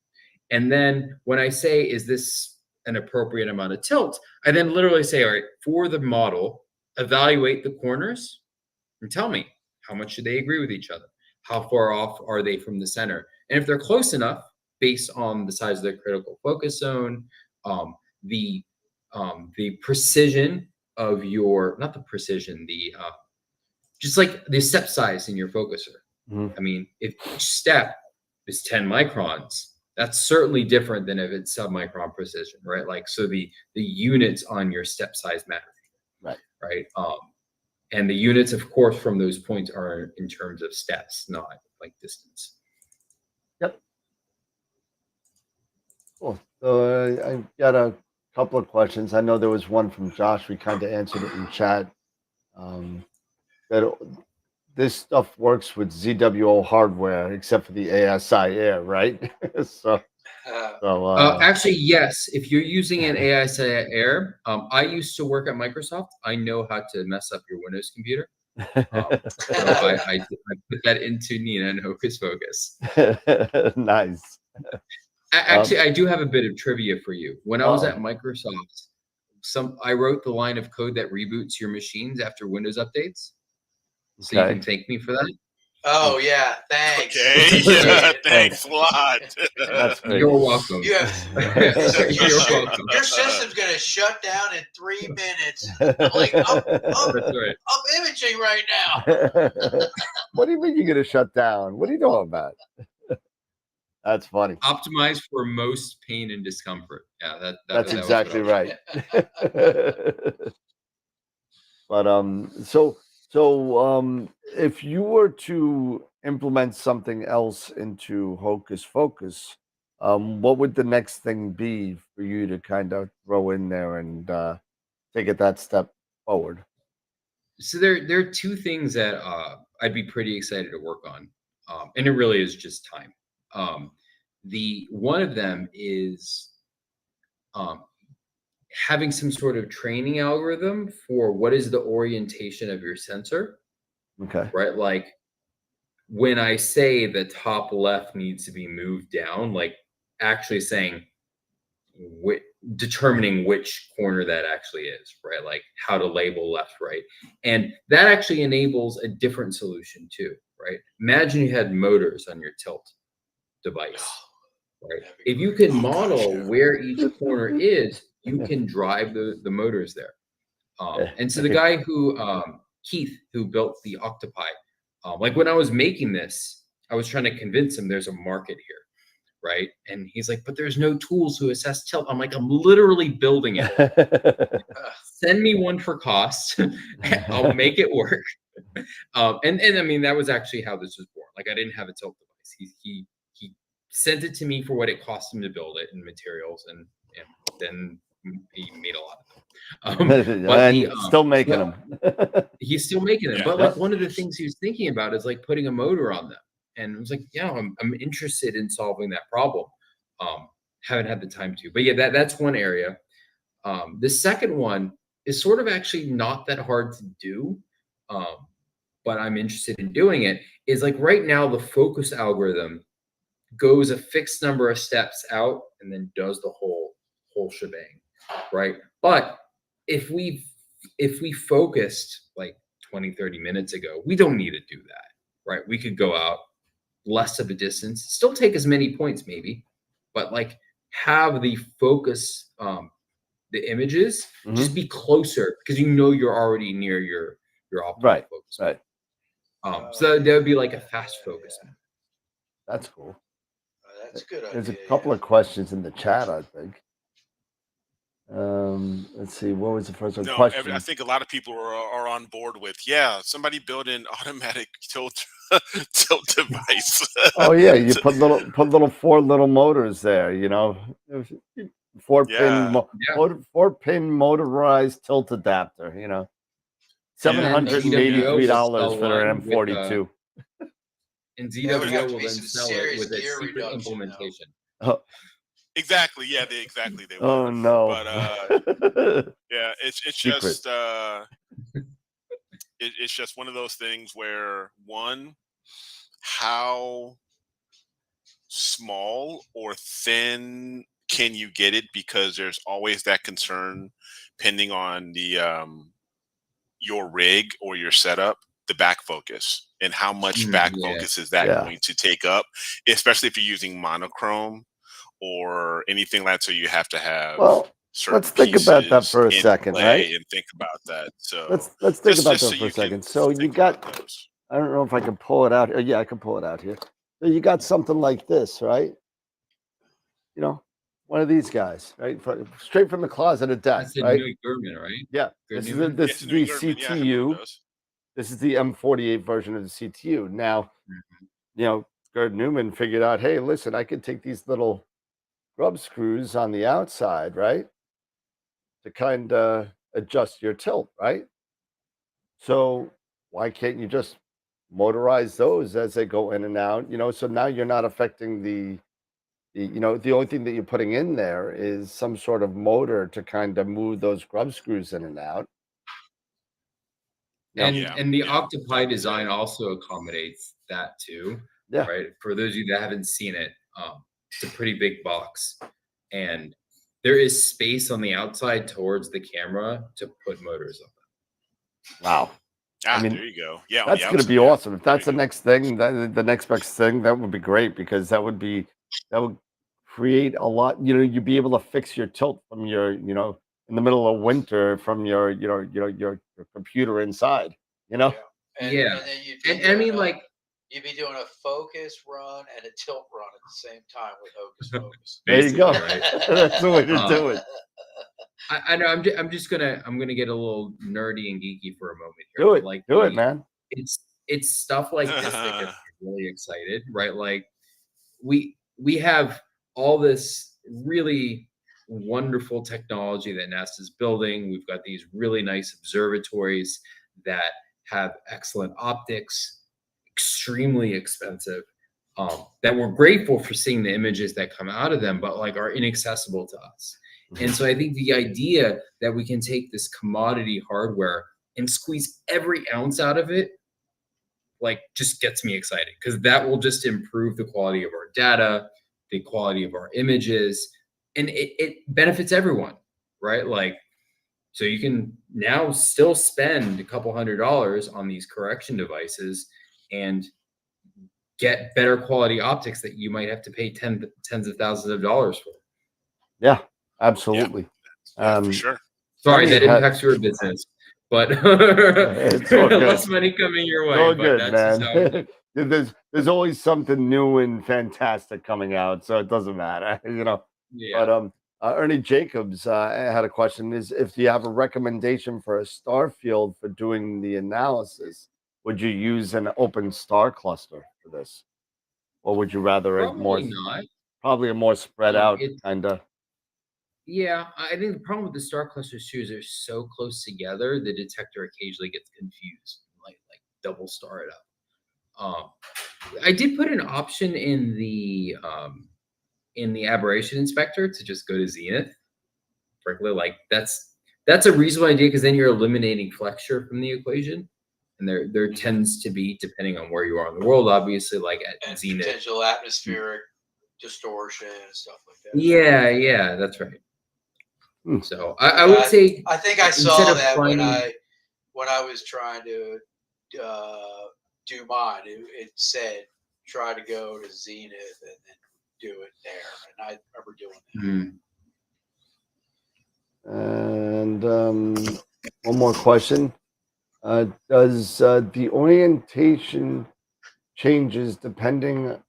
And then when I say, is this an appropriate amount of tilt? I then literally say, all right, for the model, evaluate the corners and tell me, how much should they agree with each other? How far off are they from the center? And if they're close enough, based on the size of the critical focus zone, the precision of your, not the precision, just like the step size in your focuser. Mm-hmm. I mean, if each step is 10 microns, that's certainly different than if it's sub-micron precision, right? Like, so the units on your step size matter, right? And the units, of course, from those points are in terms of steps, not like distance. Yep. Cool. So I got a couple of questions. I know there was one from Josh. We kind of answered it in chat. That this stuff works with ZWO hardware, except for the ASI Air, right? Actually, yes. If you're using an ASI Air, I used to work at Microsoft. I know how to mess up your Windows computer. So I put that into Nina and Hocus Pocus. Nice. Actually, I do have a bit of trivia for you. When I was at Microsoft, I wrote the line of code that reboots your machines after Windows updates. So you can thank me for that. Oh yeah, thanks. Okay, yeah, thanks a lot. That's great. You're welcome. You have, You're welcome. your system's gonna shut down in 3 minutes. Like I'm That's right. imaging right now. What do you mean you're gonna shut down? What are you doing about it? That's funny. Optimized for most pain and discomfort. Yeah, That's that exactly was what right. But so if you were to implement something else into Hocus Focus, what would the next thing be for you to kind of throw in there and take it that step forward? So there are two things that I'd be pretty excited to work on, and it really is just time. The one of them is um, having some sort of training algorithm for what is the orientation of your sensor, Okay. right? Like when I say the top left needs to be moved down, like actually saying determining which corner that actually is, right? Like how to label left, right. And that actually enables a different solution too, right? Imagine you had motors on your tilt device, right? If you can model where each corner is, you can drive the motors there. And so the guy who, Keith, who built the Octopi, like when I was making this, I was trying to convince him there's a market here. Right. And he's like, but there's no tools to assess tilt. I'm like, I'm literally building it. Send me one for cost. I'll make it work. And I mean, that was actually how this was born. Like I didn't have a tilt device. He sent it to me for what it cost him to build it and materials. And then he made a lot of them. And still making them. He's still making them. Yeah. But like one of the things he was thinking about is like putting a motor on them. And I was like, yeah, I'm interested in solving that problem. Haven't had the time to, but yeah, that's one area. The second one is sort of actually not that hard to do, but I'm interested in doing it. Is like right now the focus algorithm goes a fixed number of steps out and then does the whole shebang, right? But if we focused like 20-30 minutes ago, we don't need to do that, right? We could go out less of a distance, still take as many points maybe, but like have the focus, the images just be closer because you know you're already near your optimal focus. Right. So that would be like a fast focus. That's cool. That's a good idea. There's a couple of questions in the chat, I think. Let's see. What was the first one? Question. I think a lot of people are on board with, somebody build an automatic tilt device. Oh yeah, you put little 4 little motors there, 4-pin motorized tilt adapter, $783 for their M42. And ZWO will then sell it with a secret implementation. Exactly. Yeah, they will. Oh no. But yeah, it's just it's just one of those things where how small or thin can you get it, because there's always that concern depending on the your rig or your setup, the back focus, and how much back focus is that going to take up, especially if you're using monochrome or anything like that. So you have to have let's think about that for a second, right? And think about that. So let's think about that for a second. So you got, I don't know if I can pull it out. Yeah, I can pull it out here. So you got something like this, right? One of these guys, right? Straight from the closet at desk, right? New German, right? Yeah. This is the CTU. This is the M48 version of the CTU. Now, Gerd Newman figured out, hey, listen, I could take these little grub screws on the outside, right, to kind of adjust your tilt, right? So why can't you just motorize those as they go in and out? So now you're not affecting the only thing that you're putting in there is some sort of motor to kind of move those grub screws in and out. And the Octopi design also accommodates that too. Yeah. Right. For those of you that haven't seen it, it's a pretty big box, and there is space on the outside towards the camera to put motors on them. Wow. Ah, I mean, there you go. Yeah, on that's the going to outside. be awesome. If that's the next thing, the next best thing, that would be great, because that would create a lot. You'd be able to fix your tilt from in the middle of winter from your computer inside. Yeah. And Yeah. then you'd And be I mean, doing like, you'd be doing a focus run and a tilt run at the same time with Hocus Pocus. There you go. basically, right? That's the way to do it. I know. I'm gonna get a little nerdy and geeky for a moment here. Do but, it. Like, Do it, man. it's stuff like this that gets me really excited, right? Like, we have all this really wonderful technology that NASA's building. We've got these really nice observatories that have excellent optics, extremely expensive. That we're grateful for seeing the images that come out of them, but like are inaccessible to us. And so I think the idea that we can take this commodity hardware and squeeze every ounce out of it, like, just gets me excited, because that will just improve the quality of our data, the quality of our images, and it benefits everyone, right? Like, so you can now still spend a couple $100s on these correction devices and get better quality optics that you might have to pay tens of thousands of dollars for. Yeah, absolutely. Yeah, for sure. Sorry, Funny that how- impacts your business, but It's all good. less money coming your way. Oh, but good, that's just how it man. There's always something new and fantastic coming out, so it doesn't matter, Yeah. But Ernie Jacobs had a question: is if you have a recommendation for a star field for doing the analysis, would you use an open star cluster for this, or would you rather Probably not. probably a more spread out kind of? Yeah, I think the problem with the star clusters too is they're so close together, the detector occasionally gets confused, like double star it up. I did put an option in the aberration inspector to just go to zenith. Frankly, like that's a reasonable idea, because then you're eliminating flexure from the equation, and there tends to be, depending on where you are in the world, obviously, like at zenith, potential atmospheric distortion and stuff like that. Yeah, that's right. So I would say, I think I saw that when I was trying to do mine. It said try to go to zenith and then do it there, and I remember doing that. And one more question: does the orientation changes depending?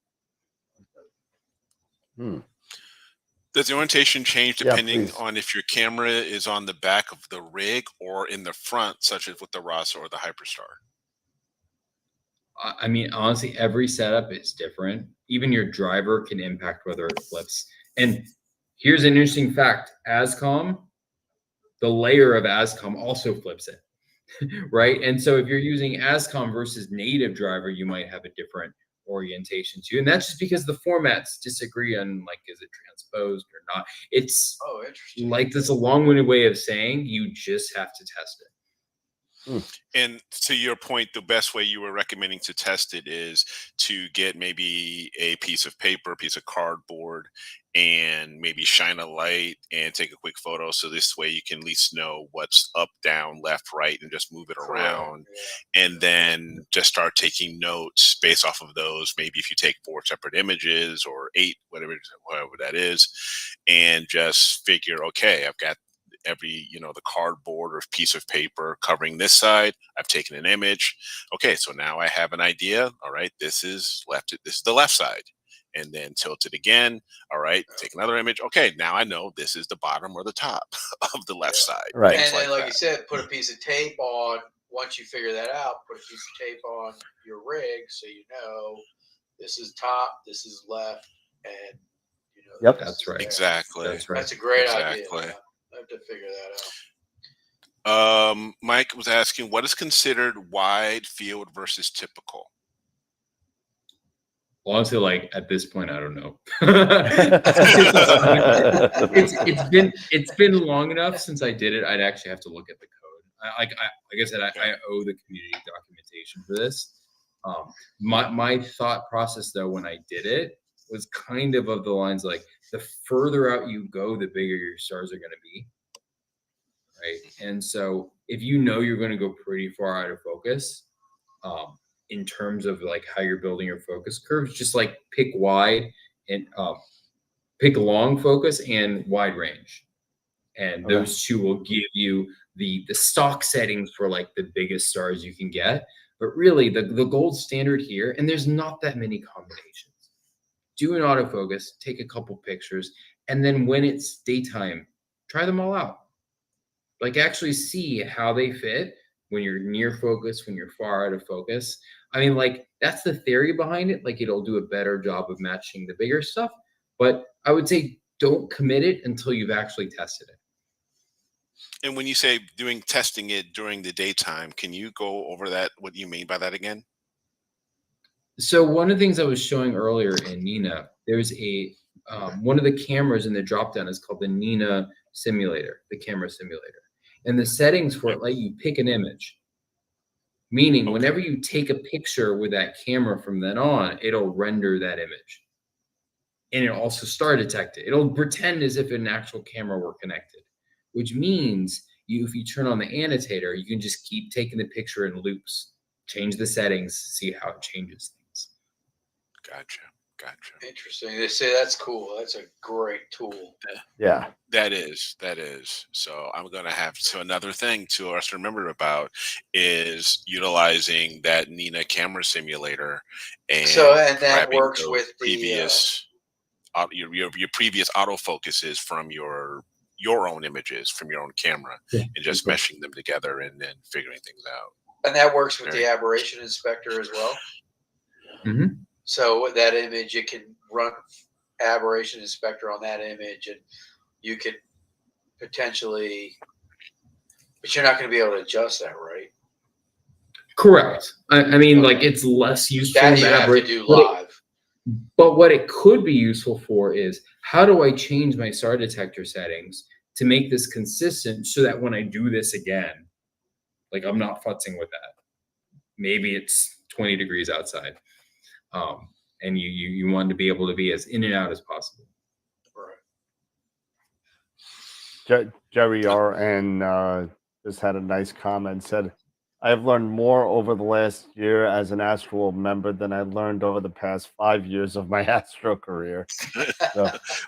Does the orientation change depending on if your camera is on the back of the rig or in the front, such as with the Rasa or the Hyperstar? I mean, honestly, every setup is different. Even your driver can impact whether it flips. And here's an interesting fact: ASCOM, the layer of ASCOM also flips it, right? And so if you're using ASCOM versus native driver, you might have a different orientation too, and that's just because the formats disagree on, like, is it transposed or not. It's interesting. Like, that's a long-winded way of saying you just have to test it. And to your point, the best way you were recommending to test it is to get maybe a piece of paper, a piece of cardboard, and maybe shine a light and take a quick photo. So this way you can at least know what's up, down, left, right, and just move it around. And then just start taking notes based off of those. Maybe if you take 4 separate images or 8, whatever that is, and just figure, okay, I've got every the cardboard or piece of paper covering this side. I've taken an image. Okay, so now I have an idea. All right, this is the left side, and then tilt it again. All right, take another image. Okay, now I know this is the bottom or the top of the left side. Right. And then, like you said, put a piece of tape on. Once you figure that out, put a piece of tape on your rig so you know this is top, this is left, and Yep, that's right. Exactly. That's right. That's a great idea. Exactly. I have to figure that out. Mike was asking, what is considered wide field versus typical? Honestly, like, at this point, I don't know. It's been long enough since I did it. I'd actually have to look at the code. Like I said, I owe the community documentation for this. My thought process, though, when I did it, was kind of the lines like, the further out you go, the bigger your stars are going to be, right? And so if you know you're going to go pretty far out of focus, in terms of like how you're building your focus curves, just like pick wide and pick long focus and wide range. And those two will give you the stock settings for like the biggest stars you can get. But really the gold standard here, and there's not that many combinations. Do an autofocus, take a couple pictures, and then when it's daytime, try them all out. Like actually see how they fit when you're near focus, when you're far out of focus. I mean, like that's the theory behind it. Like it'll do a better job of matching the bigger stuff. But I would say don't commit it until you've actually tested it. And when you say testing it during the daytime, can you go over that? What you mean by that again? So one of the things I was showing earlier in Nina, there's a one of the cameras in the dropdown is called the Nina simulator, the camera simulator. And the settings for it let you pick an image. Meaning whenever you take a picture with that camera from then on, it'll render that image. And it'll also star detect it. It'll pretend as if an actual camera were connected, which means if you turn on the annotator, you can just keep taking the picture in loops, change the settings, see how it changes things. Gotcha. Interesting. They say that's cool. That's a great tool. Yeah. That is. So I'm going to have another thing to us to remember about is utilizing that Nina camera simulator. And that works with previous, your previous autofocuses from your own images from your own camera and just meshing them together and then figuring things out. And that works with the aberration inspector as well. Mm-hmm. So with that image, you can run aberration inspector on that image, and you could potentially, but you're not going to be able to adjust that, right? Correct. I mean, like it's less useful that you have to do live. But what it could be useful for is how do I change my star detector settings to make this consistent so that when I do this again, like I'm not futzing with that. Maybe it's 20 degrees outside. And you want to be able to be as in and out as possible. Right. Jerry R. just had a nice comment, said, I have learned more over the last year as an AstroWorld member than I learned over the past 5 years of my Astro career.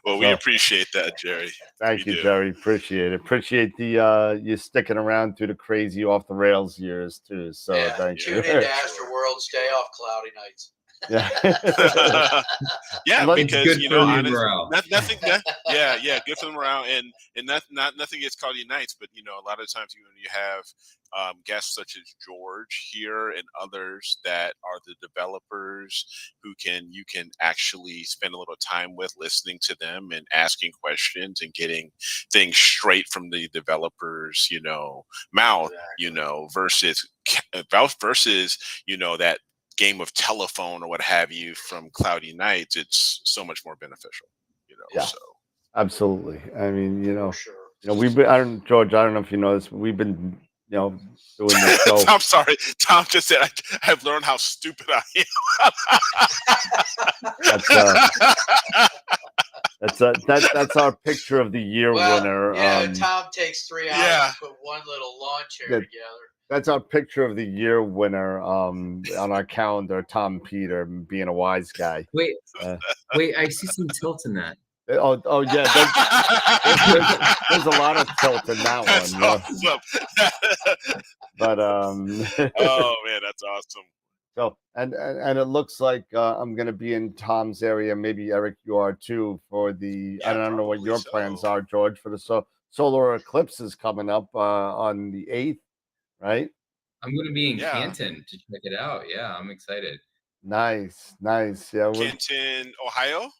We appreciate that, Jerry. Thank you, Jerry. Appreciate it. Appreciate the you sticking around through the crazy off the rails years too. So thank you. Tune into AstroWorld. Stay off cloudy nights. Yeah. Because nothing. Yeah, good for the morale, and nothing gets cloudy nights. But a lot of times when you have guests such as George here and others that are the developers who you can actually spend a little time with, listening to them and asking questions and getting things straight from the developers, mouth, versus that game of telephone or what have you from cloudy nights. It's so much more beneficial, so absolutely. I mean, sure. we've been, George, I don't know if you know this, but we've been doing this show. I'm sorry, Tom just said I've learned how stupid I am. That's our picture of the year winner. Tom takes 3 hours to put one little lawn chair together. That's our picture of the year winner on our calendar, Tom Peter being a wise guy. Wait, I see some tilt in that. Oh yeah, there's a lot of tilt in that that's one. Awesome. But oh man, that's awesome. So and it looks like I'm gonna be in Tom's area. Maybe Eric, you are too, for the I don't know what your plans are, George, for the solar eclipse is coming up on the 8th. Right? I'm going to be in Canton to check it out. Yeah, I'm excited. Nice. Yeah. Canton, Ohio?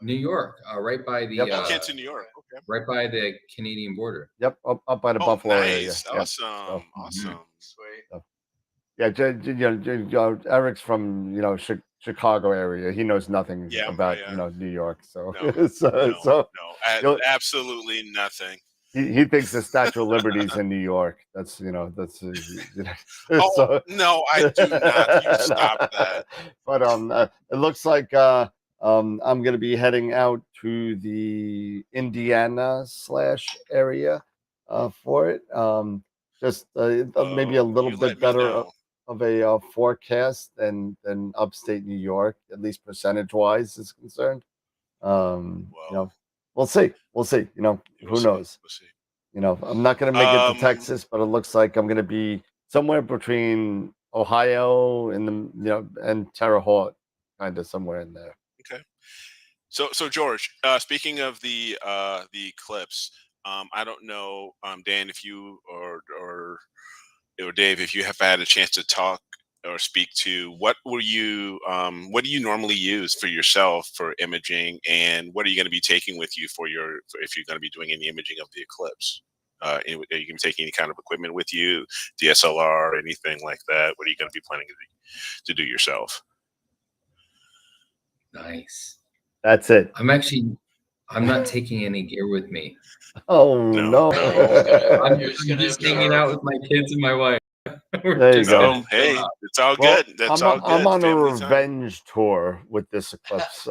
New York, right by the Canton, New York. Okay. Right by the Canadian border. Yep, up by the Buffalo area. Awesome. Awesome. Sweet. Yeah, Eric's from Chicago area. He knows nothing about New York. So no, absolutely nothing. He thinks the Statue of Liberty's in New York. That's no, I do not. You stop that. But it looks like I'm going to be heading out to the Indiana / area for it. just maybe a little you let bit me better know. of a forecast than upstate New York, at least percentage wise is concerned. You know, we'll see. We'll see. You know, who knows? We'll see. You know, I'm not going to make it to Texas, but it looks like I'm going to be somewhere between Ohio and and Terre Haute, kind of somewhere in there. Okay. So George, speaking of the eclipse, I don't know, Dan, if you or Dave, if you have had a chance to talk or speak to, what do you normally use for yourself for imaging, and what are you going to be taking with you if you're going to be doing any imaging of the eclipse? Are you going to be taking any kind of equipment with you, DSLR, anything like that? What are you going to be planning to do yourself? Nice. That's it. I'm not taking any gear with me. Oh no! I'm just hanging out with my kids and my wife. There you go. Hey, it's all good. That's all good. I'm on a Family revenge tour with this eclipse.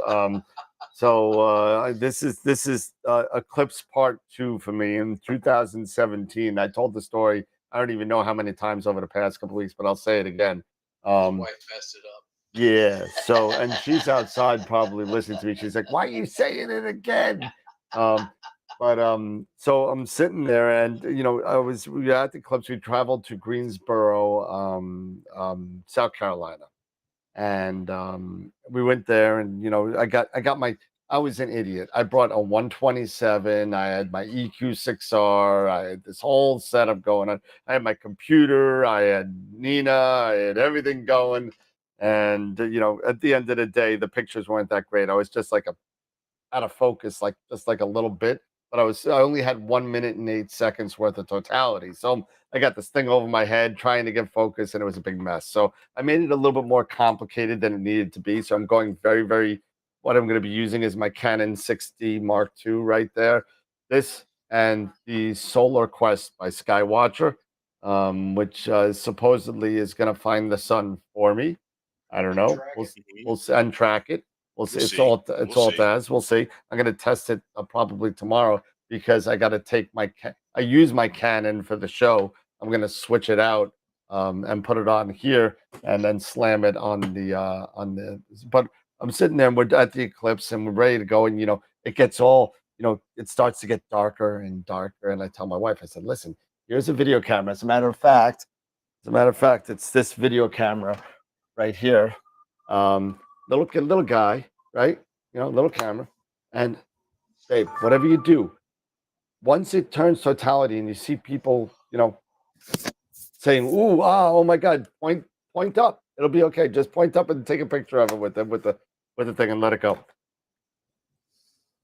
So this is eclipse part 2 for me. In 2017, I told the story. I don't even know how many times over the past couple weeks, but I'll say it again. Your wife messed it up. Yeah. So, and she's outside probably listening to me. She's like, "Why are you saying it again?" So I'm sitting there, and we were at the eclipse. We traveled to Greensboro, South Carolina, and we went there, and I was an idiot. I brought a 127. I had my EQ6R. I had this whole setup going on. I had my computer. I had Nina. I had everything going. And at the end of the day, the pictures weren't that great. I was just like out of focus, just like a little bit. But I only had 1 minute and 8 seconds worth of totality. So I got this thing over my head trying to get focus, and it was a big mess. So I made it a little bit more complicated than it needed to be. So I'm going very, very. What I'm going to be using is my Canon 6D Mark II right there. This and the Solar Quest by Skywatcher, which supposedly is going to find the sun for me. I don't know. We'll and track it. We'll see. It's all it has. We'll see. I'm going to test it probably tomorrow, because I got to take I use my Canon for the show. I'm going to switch it out and put it on here, and then slam it on the. But I'm sitting there, and we're at the eclipse, and we're ready to go, and it gets all it starts to get darker and darker, and I tell my wife, I said, "Listen, here's a video camera. As a matter of fact, it's this video camera right here." Little guy, right? Little camera. And babe, whatever you do, once it turns totality and you see people, saying, "Ooh, oh my God, point up. It'll be okay. Just point up and take a picture of it with the thing and let it go."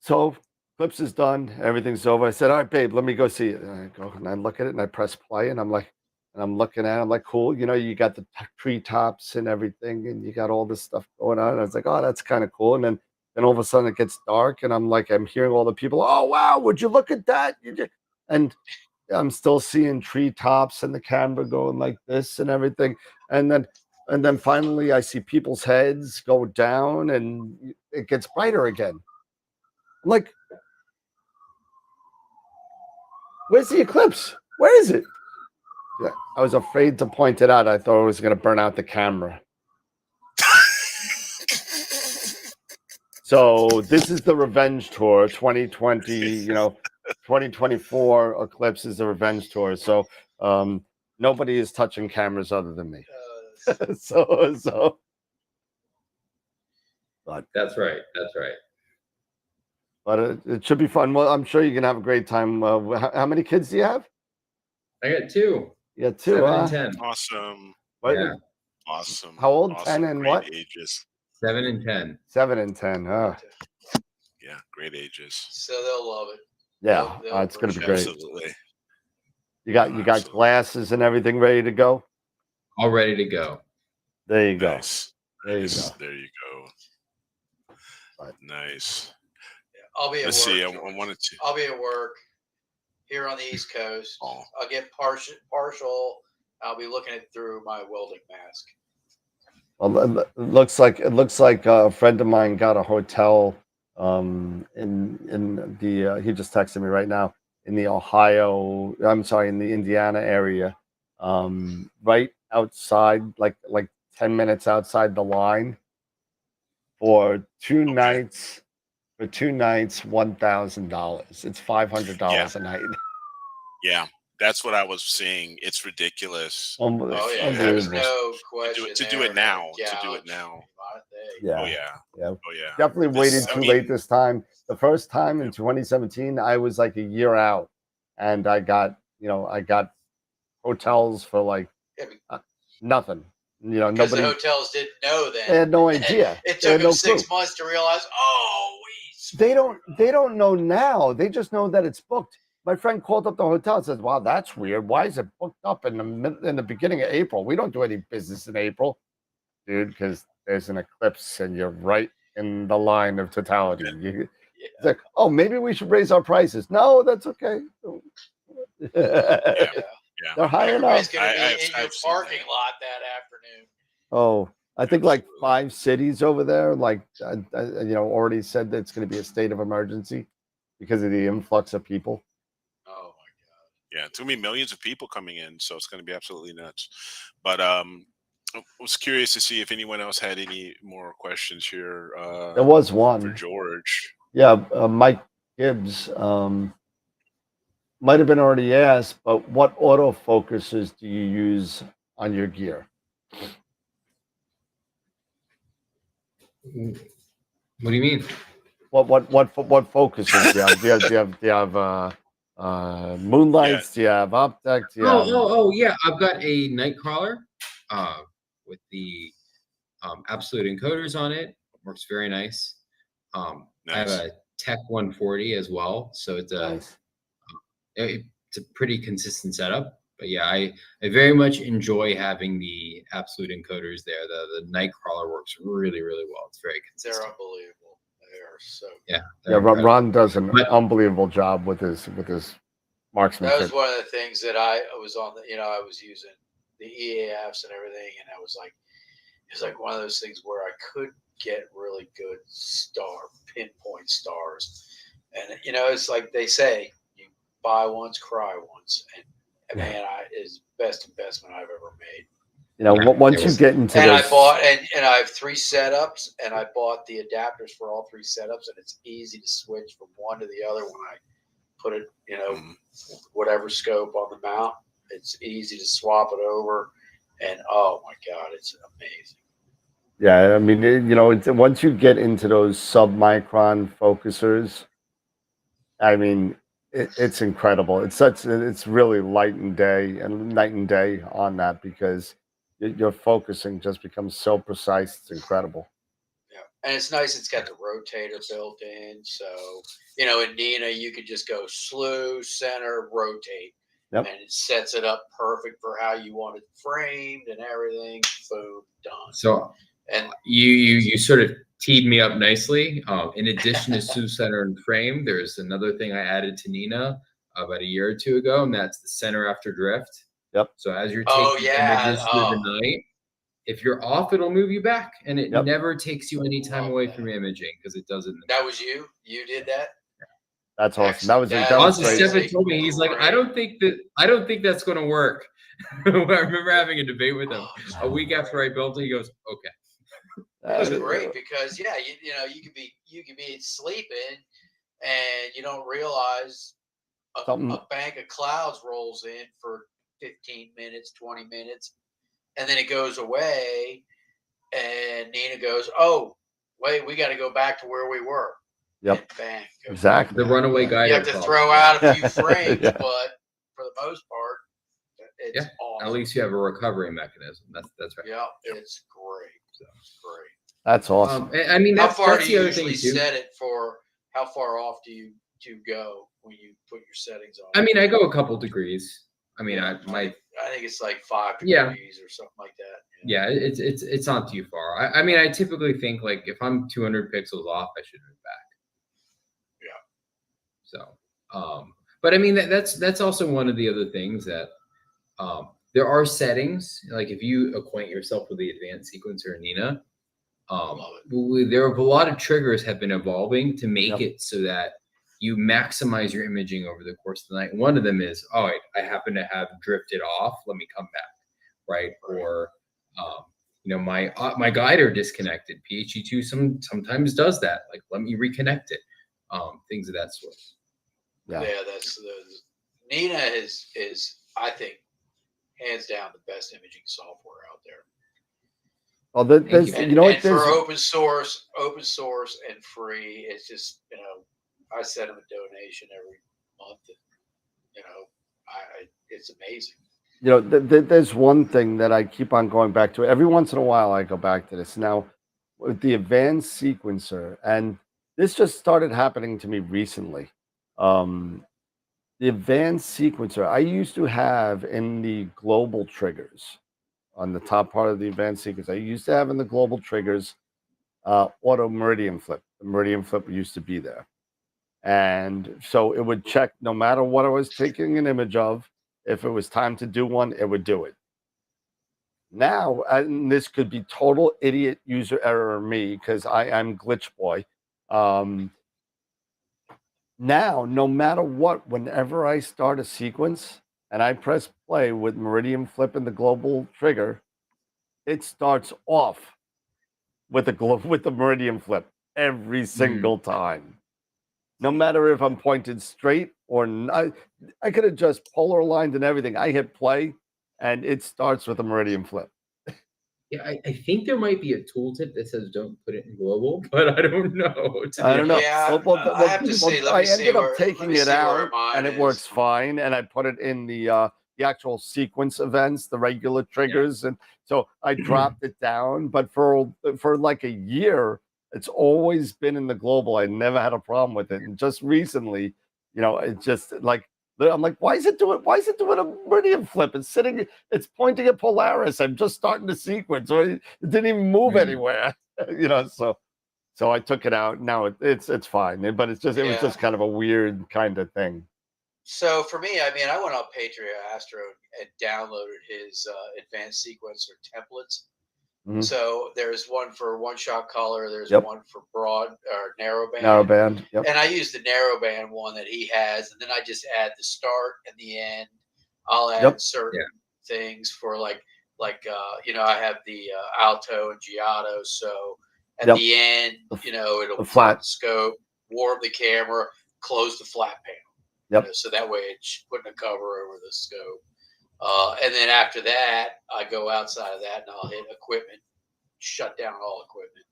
So clips is done, everything's over. I said, "All right, babe, let me go see it." And I go and I look at it and I press play, and I'm like, and I'm looking at it, I'm like, cool, you got the treetops and everything, and you got all this stuff going on. And I was like, oh, that's kind of cool. And then all of a sudden it gets dark, and I'm hearing all the people, "Oh wow, would you look at that?" And I'm still seeing treetops and the camera going like this and everything. And then finally I see people's heads go down, and it gets brighter again. I'm like, where's the eclipse? Where is it? I was afraid to point it out. I thought it was going to burn out the camera. So this is the revenge tour 2020, 2024 eclipse is the revenge tour. So nobody is touching cameras other than me. So but that's right. But it should be fun. Well, I'm sure you can have a great time. How many kids do you have? I got 2. You got 2, 7 and 10. Awesome. What? Yeah. Awesome. How old? Awesome. 10 and great what? Ages. 7 and 10. 7 and 10. Oh. Yeah, great ages. So they'll love it. Yeah, They'll it's going to be great. Absolutely. You got glasses and everything ready to go? All ready to go. There you go. Nice. There you nice. go. There you go. But, nice. I'll be at Let's work. see. I wanted to. I'll be at work here on the East Coast. Oh. I'll get partial. I'll be looking at through my welding mask. Well, it looks like a friend of mine got a hotel in the he just texted me right now. in the in the Indiana area, right outside, like 10 minutes outside the line for 2 nights. For 2 nights, $1,000. It's $500 a night. Yeah, that's what I was seeing. It's ridiculous. Oh yeah, there's no question to do it now. To do it now. Yeah. Oh yeah. Yeah. Oh yeah. Definitely waited too late this time. The first time in 2017, I was like a year out, and I got hotels for like nothing. Because the hotels didn't know then. They had no idea. It took them 6 months to realize. Oh, they don't know now. They just know that it's booked. My friend called up the hotel and says, "Wow, that's weird. Why is it booked up in the beginning of April? We don't do any business in April, dude, because there's an eclipse and you're right in the line of totality." It's like, oh, maybe we should raise our prices. No, that's okay. They're high enough. Everybody's going to be in your parking lot that afternoon. Oh, I think like 5 cities over there, like already said that it's going to be a state of emergency because of the influx of people. Oh my God! Yeah, it's going to be millions of people coming in, so it's going to be absolutely nuts. But I was curious to see if anyone else had any more questions here. There was one for George. Yeah, Mike Gibbs might have been already asked, but what autofocusers do you use on your gear? What do you mean? What focuses do you have? Do you have moonlights? Do you have optic? Oh yeah, I've got a Nightcrawler with the absolute encoders on it. Works very nice. Nice. I have a Tech 140 as well, so it's it's a pretty consistent setup. But yeah, I very much enjoy having the absolute encoders there. The Nightcrawler works really well. It's very consistent. They're unbelievable. They are so yeah. Ron does an unbelievable job with his marksmanship. That was one of the things that I was on. I was using the EAFs and everything, and I was like, it's like one of those things where I could get really good pinpoint stars, and it's like they say, you buy once, cry once, and man, is best investment I've ever made. Once you get into and this, I bought and I have 3 setups, and I bought the adapters for all 3 setups, and it's easy to switch from one to the other when I put it, whatever scope on the mount. It's easy to swap it over, and oh my God, it's amazing. Yeah, I mean, once you get into those sub-micron focusers, I mean, it's incredible. It's really night and day on that, because your focusing just becomes so precise. It's incredible. Yeah, and it's nice. It's got the rotator built in, so in Nina you could just go slew, center, rotate, and it sets it up perfect for how you want it framed and everything. Boom, done. So. And you sort of teed me up nicely. In addition to slew, center, and frame, there's another thing I added to Nina about a year or 2 ago, and that's the center after drift. Yep. So as you're taking images through the night, if you're off, it'll move you back, and it never takes you any time away from imaging, because it doesn't. That was you? You did that? That's awesome. That was great. Stefan told me, he's like, I don't think that's going to work. I remember having a debate with him a week after I built it. He goes, okay. It was great because you could be sleeping and you don't realize a bank of clouds rolls in for 15 minutes, 20 minutes, and then it goes away, and Nina goes, "Oh, wait, we got to go back to where we were." Yep. And bang. Exactly. The runaway guy. You have to throw out a few frames, but for the most part, it's awesome. At least you have a recovery mechanism. That's right. Yeah, it's great. Great. That's awesome. I mean, how far do you usually set it for? How far off do you go when you put your settings on? I mean, I go a couple degrees. I mean, I think it's like 5 degrees or something like that. Yeah, it's not too far. I mean, I typically think like if I'm 200 pixels off, I should move back. Yeah. So, but I mean that's also one of the other things that there are settings, like if you acquaint yourself with the advanced sequencer in Nina, there are a lot of triggers have been evolving to make it so that you maximize your imaging over the course of the night. One of them is, I happen to have drifted off. Let me come back, right? Or, my glider disconnected. PHE2 sometimes does that. Like, let me reconnect it. Things of that sort. Yeah, that's Nina is I think hands down the best imaging software out there. Well, there's, and for open source and free, it's just, I send them a donation every month, and it's amazing. There's one thing that I keep on going back to. Every once in a while, I go back to this. Now, with the advanced sequencer, and this just started happening to me recently. The advanced sequencer I used to have in the global triggers, on the top part of the advanced sequencer, I used to have in the global triggers auto meridian flip. The meridian flip used to be there. And so it would check no matter what I was taking an image of. If it was time to do one, it would do it. Now, and this could be total idiot user error of me because I'm glitch boy. Now, no matter what, whenever I start a sequence and I press play with meridian flip in the global trigger, it starts off with the meridian flip every single time. No matter if I'm pointed straight or not, I could have just polar aligned and everything. I hit play and it starts with a meridian flip. Yeah, I think there might be a tooltip that says don't put it in global, but I don't know. I don't know. Yeah, I have to say, I ended up taking it out, and it works fine. And I put it in the actual sequence events, the regular triggers, and so I dropped it down. But for like a year, it's always been in the global. I never had a problem with it, and just recently, it just like. I'm like, why is it doing a meridian flip? It's pointing at Polaris. I'm just starting the sequence. It didn't even move anywhere, So I took it out. Now it's fine, but it was just kind of a weird kind of thing. So for me, I went on Patriot Astro and downloaded his advanced sequencer templates. Mm-hmm. So there's one for one-shot color. There's one for broad or narrowband. Narrowband. Yep. And I use the narrowband one that he has, and then I just add the start and the end. I'll add certain things for like I have the Alto and Giotto. So at the end, it'll flat scope, warm the camera, close the flat panel. Yep. So that way it's putting a cover over the scope. And then after that, I go outside of that and I'll hit equipment, shut down all equipment.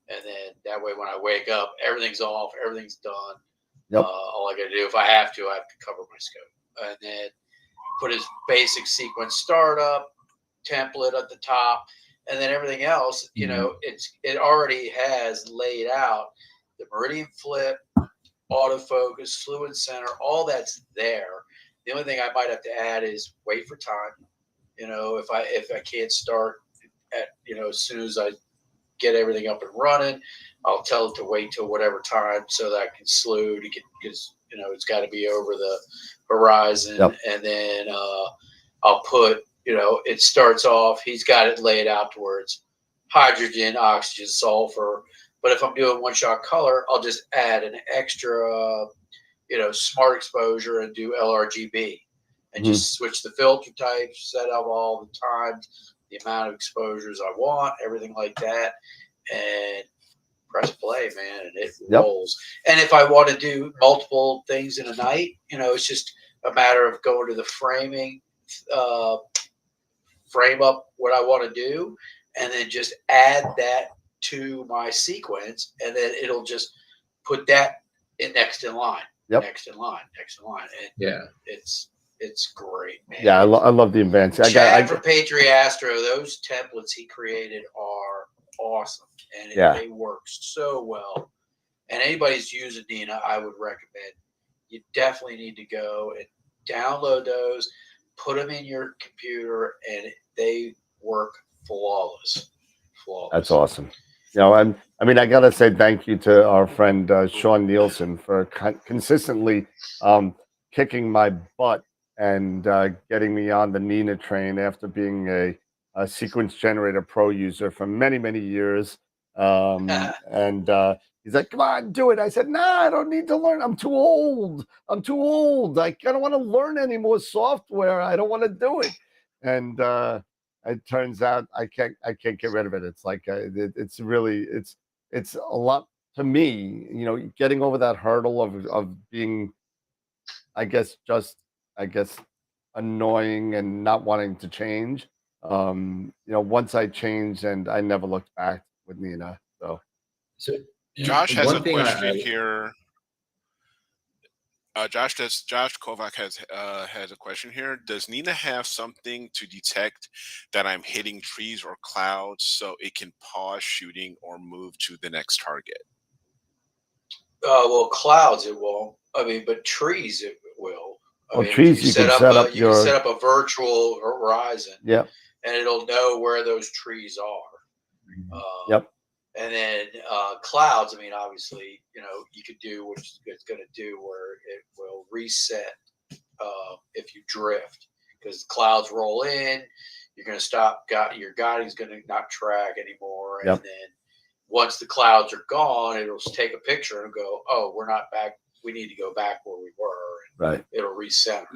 And then that way, when I wake up, everything's off, everything's done. Yep. All I got to do, if I have to cover my scope. And then put his basic sequence startup template at the top. And then everything else, it already has laid out the meridian flip, autofocus, fluid center, all that's there. The only thing I might have to add is wait for time. If I can't start at as soon as I get everything up and running, I'll tell it to wait till whatever time so that I can slew to get, because it's got to be over the horizon. Yep. And then I'll put it starts off. He's got it laid out towards hydrogen, oxygen, sulfur. But if I'm doing one-shot color, I'll just add an extra smart exposure and do LRGB and just switch the filter type, set up all the times, the amount of exposures I want, everything like that, and press play, man, and it rolls. And if I want to do multiple things in a night, it's just a matter of going to the framing, frame up what I want to do, and then just add that to my sequence, and then it'll just put that next in line. Yep. Next in line. And it's great, man. Yeah, I love the advanced. Chad for Patriot Astro, those templates he created are awesome, and they work so well. And anybody's using Nina, I would recommend you definitely need to go and download those, put them in your computer, and they work flawless. That's awesome. I gotta say thank you to our friend Sean Nielsen for consistently kicking my butt and getting me on the Nina train after being a sequence generator pro user for many years. And He's like, come on, do it. I said, nah, I don't need to learn. I'm too old. I don't want to learn any more software. I don't want to do it. And it turns out I can't get rid of it. It's like it's really it's a lot to me. You know, getting over that hurdle of being, I guess annoying and not wanting to change. You know, once I changed, and I never looked back with Nina. So Josh has a question here. Josh Kovac has a question here. Does Nina have something to detect that I'm hitting trees or clouds so it can pause shooting or move to the next target? Well, clouds it won't. I mean, but trees it will. I mean, trees you can set up you can set up a virtual horizon. Yeah. And it'll know where those trees are. Yep. And then clouds, I mean, obviously, you know, you could do what it's going to do where it will reset if you drift, because clouds roll in, you're going to stop, your guiding's going to not track anymore. Yep. And then once the clouds are gone, it'll take a picture and go, oh, we're not back. We need to go back where we were. And right. It'll reset.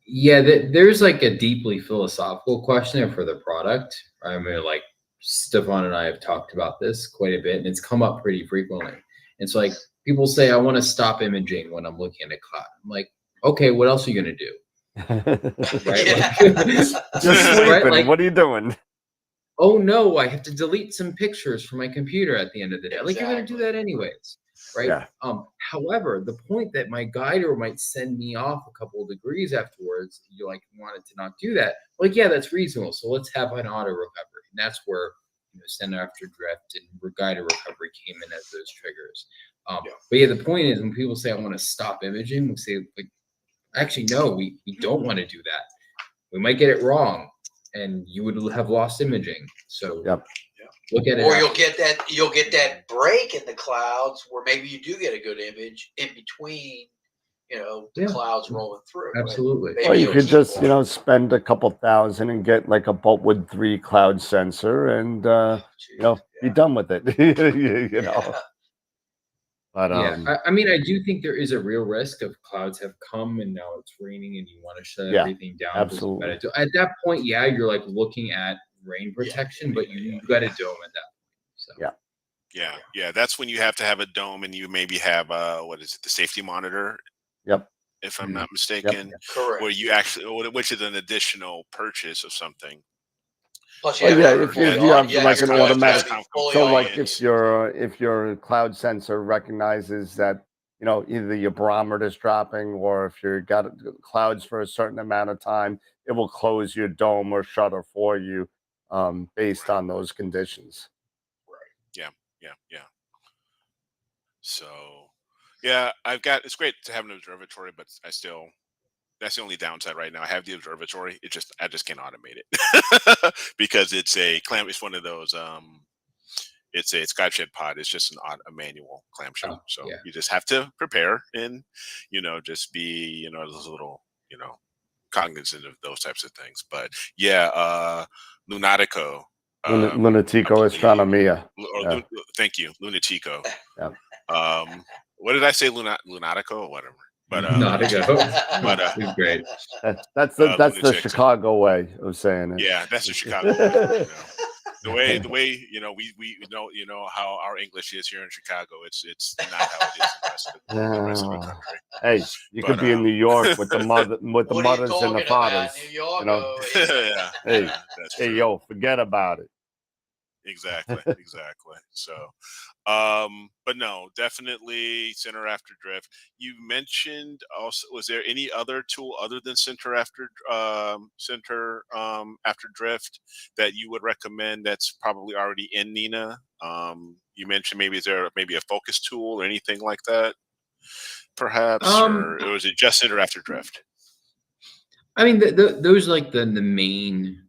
Yeah, there's like a deeply philosophical question there for the product. I mean, like Stefan and I have talked about this quite a bit, and it's come up pretty frequently. It's like people say, I want to stop imaging when I'm looking at a cloud. I'm like, okay, what else are you going to do? Right? Just sleeping. Right? Like, what are you doing? Oh no, I have to delete some pictures from my computer at the end of the day. Exactly. Like, you're going to do that anyways. Right. Yeah. However, the point that my guider might send me off a couple of degrees afterwards, you like wanted to not do that. Like, yeah, that's reasonable. So let's have an auto recovery. And that's where, you know, center after drift and guider recovery came in as those triggers. But yeah, the point is when people say I want to stop imaging, we say, like, actually, no, we don't want to do that. We might get it wrong and you would have lost imaging. So yep. Look at it. Or you'll get that break in the clouds where maybe you do get a good image in between, you know, the clouds rolling through. Absolutely. Right? Or you could just, you know, spend a couple $1,000 and get like a Boltwood 3 cloud sensor and you know, be done with it. you know. But I mean, I do think there is a real risk of clouds have come and now it's raining and you want to shut everything down. Absolutely. At that point, you're like looking at rain protection, but you got a dome at that point. So. Yeah. That's when you have to have a dome and you maybe have what is it, the safety monitor? Yep. If I'm not mistaken. Yep. Correct. Where you actually, which is an additional purchase of something. Plus, if you have like an automatic, so like if your cloud sensor recognizes that, you know, either your barometer's dropping or if you've got clouds for a certain amount of time, it will close your dome or shutter for you based on those conditions. Right. Yeah. So, yeah, it's great to have an observatory, but that's the only downside right now. I have the observatory. I just can't automate it because it's one of those, it's a Skype pod. It's just a manual clamshell. So you just have to prepare and, you know, just be, you know, a little, you know, cognizant of those types of things. But yeah, Lunatico. Lunatico Astronomia. Thank you, Lunatico. Yeah. What did I say, Lunatico or whatever? But But great. That's the Chicago way of saying it. Yeah, that's the Chicago way. You know. The way you know we know how our English is here in Chicago. It's not how it is in the rest of the country. Hey, you could be in New York with the mothers and the fathers. You know? Hey, yo, forget about it. Exactly. So, but no, definitely center after drift. You mentioned also, was there any other tool other than center after drift that you would recommend that's probably already in Nina? You mentioned is there maybe a focus tool or anything like that, perhaps, or was it just center after drift? I mean, those like the main.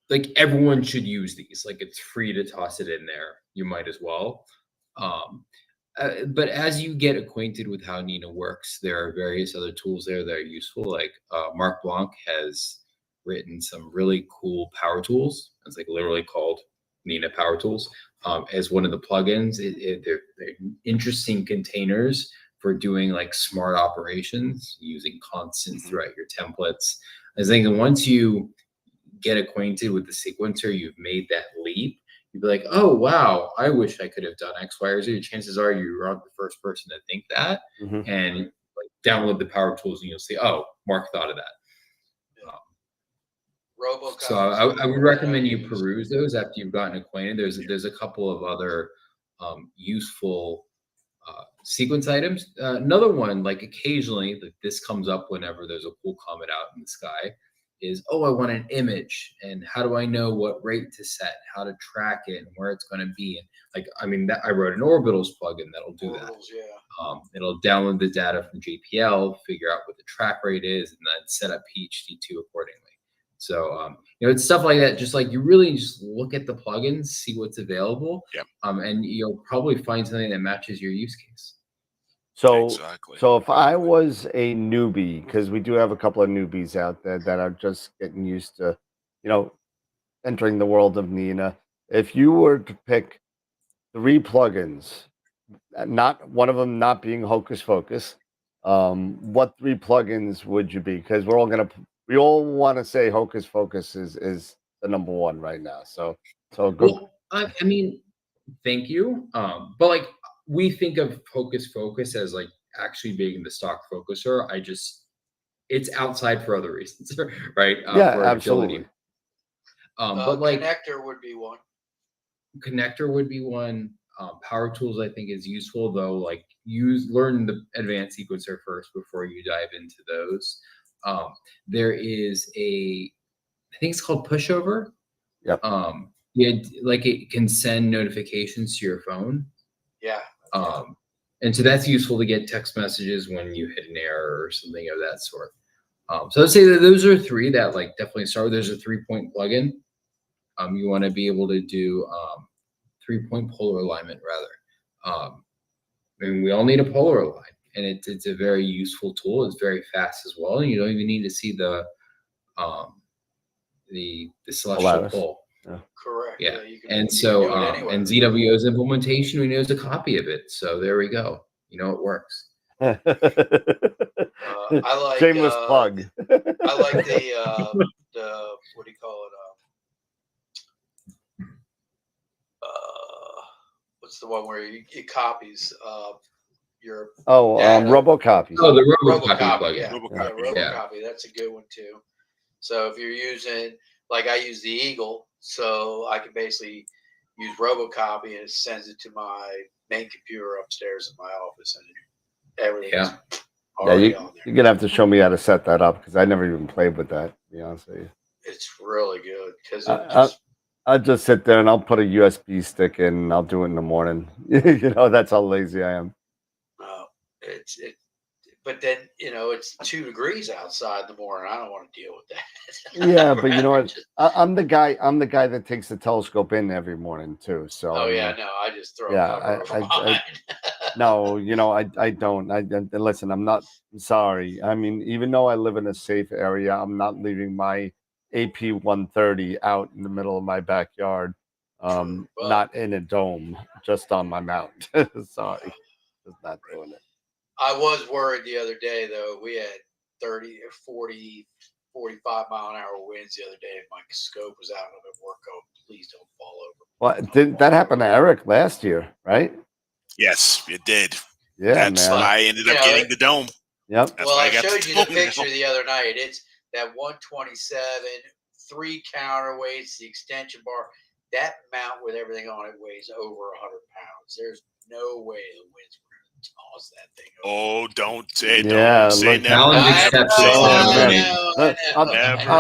Like everyone should use these. Like it's free to toss it in there. You might as well. But as you get acquainted with how Nina works, there are various other tools there that are useful. Like Mark Blanc has written some really cool power tools. It's like literally called Nina Power Tools as one of the plugins. They're interesting containers for doing like smart operations using constants throughout your templates. I think once you get acquainted with the sequencer, you've made that leap. You'd be like, oh wow, I wish I could have done X, Y, or Z. Chances are you aren't the first person to think that, and like, download the Power Tools, and you'll see, oh, Mark thought of that. So I would recommend you peruse those after you've gotten acquainted. There's a couple of other useful sequence items. Another one, like occasionally, like this comes up whenever there's a cool comet out in the sky, is, oh, I want an image, and how do I know what rate to set, how to track it, and where it's going to be? And like, I mean, I wrote an orbitals plugin that'll do that. It'll download the data from JPL, figure out what the track rate is, and then set up PHD2 accordingly. So, it's stuff like that. Just like you really just look at the plugins, see what's available, and you'll probably find something that matches your use case. So, so if I was a newbie, because we do have a couple of newbies out there that are just getting used to, entering the world of Nina. If you were to pick 3 plugins, not one of them not being Hocus Focus, what 3 plugins would you be? Because we all want to say Hocus Focus is the number 1 right now. So go. Well, I mean, thank you. But like we think of Hocus Focus as like actually being the stock focuser. It's outside for other reasons, right? Yeah, for absolutely. Agility. But like connector would be one. Connector would be one. Power Tools, I think, is useful though. Like learn the advanced sequencer first before you dive into those. There is I think it's called Pushover. Yep. Like it can send notifications to your phone. Yeah. And so that's useful to get text messages when you hit an error or something of that sort. So I'd say that those are 3 that like definitely start. There's a 3-point plugin. You want to be able to do 3-point polar alignment rather. I mean, we all need a polar align, and it's a very useful tool. It's very fast as well, and you don't even need to see the celestial pole. Yeah. Correct. Yeah. And so and ZWO's implementation, we know is a copy of it. So there we go. It works. I like shameless plug. I like the what do you call it? What's the one where it copies your RoboCopy. Oh, the RoboCopy plugin. Yeah, RoboCopy. That's a good one too. So if you're using, like I use the Eagle, so I can basically use RoboCopy and it sends it to my main computer upstairs in my office, and everything's already on there. You're gonna have to show me how to set that up because I never even played with that. To be honest with you, it's really good because I'll just sit there and I'll put a USB stick in and I'll do it in the morning. That's how lazy I am. But then it's 2 degrees outside in the morning. I don't want to deal with that. Yeah, but you know what? I'm the guy that takes the telescope in every morning too. So I just throw. No, I don't. Listen, I'm sorry. I mean, even though I live in a safe area, I'm not leaving my AP130 out in the middle of my backyard. Not in a dome, just on my mount. Sorry, just not doing it. I was worried the other day, though. We had 30 or 40, 45 mile an hour winds the other day. And my scope was out of work. Oh, please don't fall over. Well, didn't that happen to Eric last year, right? Yes, it did. Yeah, That's man. why I ended up getting the dome. Yep. Well, I showed you the picture the other night. It's that 127, 3 counterweights, the extension bar. That mount with everything on it weighs over 100 pounds. There's no way the wind's going to toss that thing over. Oh, don't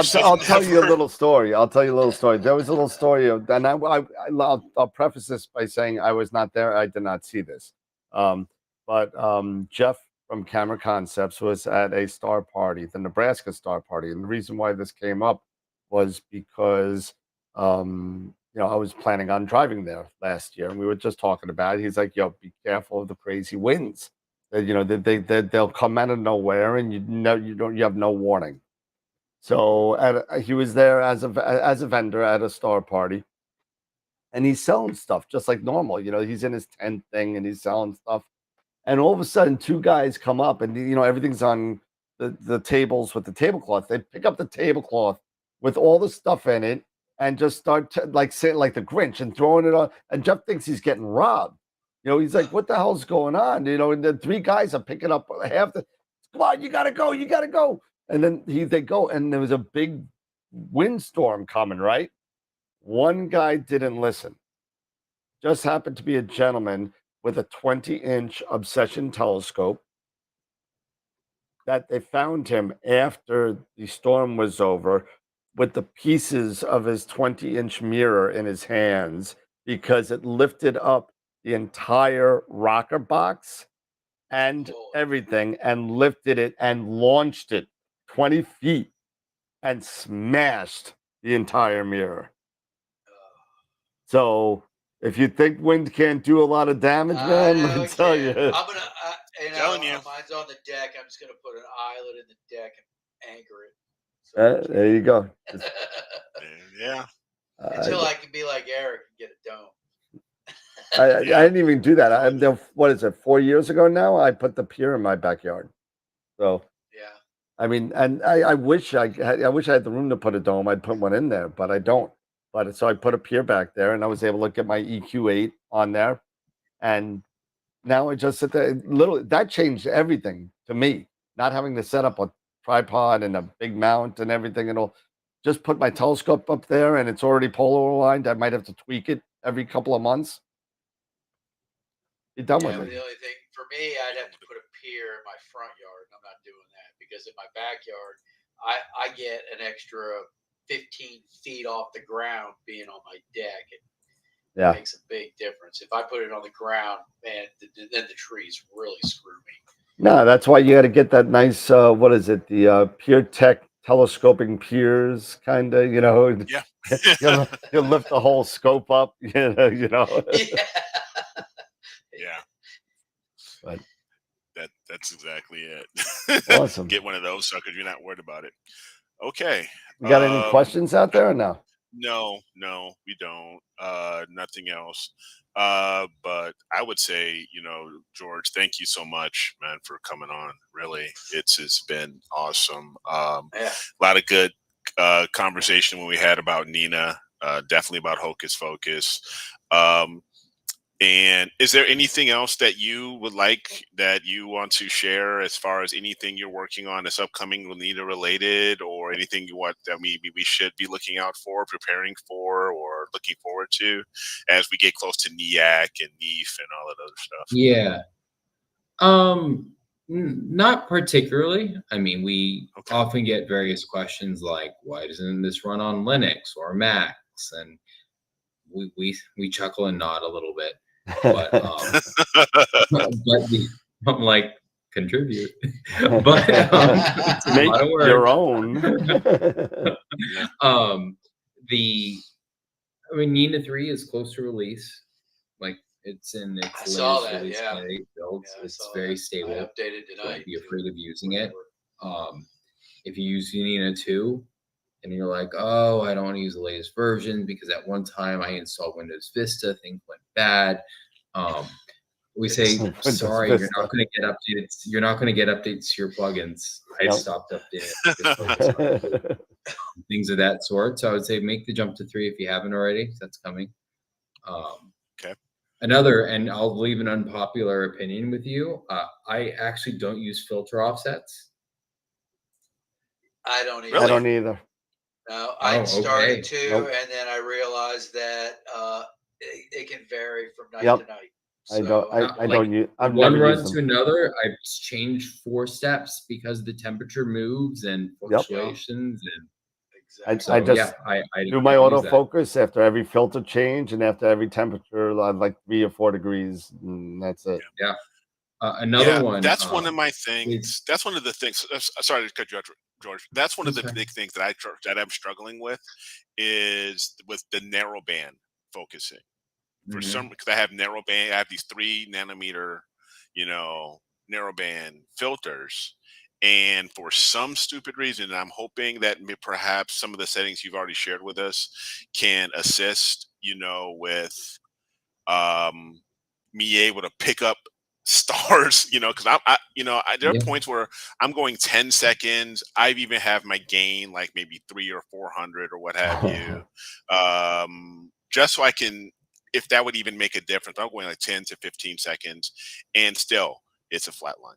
say I'll tell you a little story. There was a little story, and I'll preface this by saying I was not there. I did not see this. But Jeff from Camera Concepts was at a star party, the Nebraska star party. And the reason why this came up was because I was planning on driving there last year, and we were just talking about it. He's like, "Yo, be careful of the crazy winds. They'll come out of nowhere, and you have no warning." So he was there as a vendor at a star party, and he's selling stuff just like normal. You know, he's in his tent thing and he's selling stuff. And all of a sudden, two guys come up and, you know, everything's on the tables with the tablecloth. They pick up the tablecloth with all the stuff in it and just start like saying like the Grinch and throwing it on. And Jeff thinks he's getting robbed. You know, he's like, what the hell's going on? You know, and the three guys are picking up half the, come on, you got to go, you got to go. And then they go, and there was a big windstorm coming, right? One guy didn't listen. Just happened to be a gentleman with a 20-inch obsession telescope that they found him after the storm was over with the pieces of his 20-inch mirror in his hands because it lifted up the entire rocker box and everything and lifted it and launched it 20 feet and smashed the entire mirror. So if you think wind can't do a lot of damage, man, let me tell you. I'm gonna, telling you, mine's on the deck. I'm just gonna put an island in the deck and anchor it. So There you go. Yeah. Until I can be like Eric and get a dome. I didn't even do that. I'm there. What is it? 4 years ago now, I put the pier in my backyard. So yeah. I mean, and I wish I had the room to put a dome. I'd put one in there, but I don't. But so I put a pier back there, and I was able to get my EQ8 on there, and now I just sit there. Literally, that changed everything to me. Not having to set up a tripod and a big mount and everything, and all. Just put my telescope up there, and it's already polar aligned. I might have to tweak it every couple of months. You're done with it. The only thing for me, I'd have to put a pier in my front yard, and I'm not doing that because in my backyard, I get an extra 15 feet off the ground being on my deck. It makes a big difference. If I put it on the ground, man, then the trees really screw me. No, that's why you got to get that nice, what is it? The Pier Tech telescoping piers, kind of, you know. Yeah. you'll lift the whole scope up, you know. Yeah. But that's exactly it. Awesome. Get one of those suckers. You're not worried about it. Okay. You got any questions out there or no? No, we don't. Nothing else. But I would say, you know, George, thank you so much, man, for coming on. Really, it's been awesome. A lot of good conversation when we had about Nina. Definitely about Hocus Focus. And is there anything else that you would like that you want to share as far as anything you're working on that's upcoming Nina related, or anything you want that maybe we should be looking out for, preparing for, or looking forward to as we get close to NEAC and NEAF and all that other stuff? Yeah. Not particularly. I mean, we often get various questions like, why doesn't this run on Linux or Macs? And we chuckle and nod a little bit. But I'm like, contribute. But make your own. I mean, Nina 3 is close to release. Like, it's in its latest release builds. It's very stable. I updated tonight. Don't be afraid of using it. If you use Nina 2 and you're like, oh, I don't want to use the latest version because at one time I installed Windows Vista, things went bad. We say, sorry, you're not going to get updated. You're not going to get updates to your plugins. I stopped updating things of that sort. So I would say make the jump to 3 if you haven't already. That's coming. Another, and I'll leave an unpopular opinion with you. I actually don't use filter offsets. I don't either. I don't either. No, I started to, and then I realized that it can vary from night to night. So, I don't use. I've one never run used to them. another. I've changed 4 steps because the temperature moves and fluctuations. And I just do my autofocus after every filter change and after every temperature, like 3 or 4 degrees, and that's it. Yeah. Another one. That's one of my things. That's one of the things. Sorry to cut you out, George. That's one of the big things that I'm struggling with is with the narrow band focusing. For some, because I have narrow band, I have these 3 nanometer, narrow band filters. And for some stupid reason, I'm hoping that perhaps some of the settings you've already shared with us can assist with me able to pick up stars, because there are points where I'm going 10 seconds. I've even have my gain like maybe 300 or 400 or what have you, just so I can, if that would even make a difference. I'm going like 10 to 15 seconds, and still it's a flat line.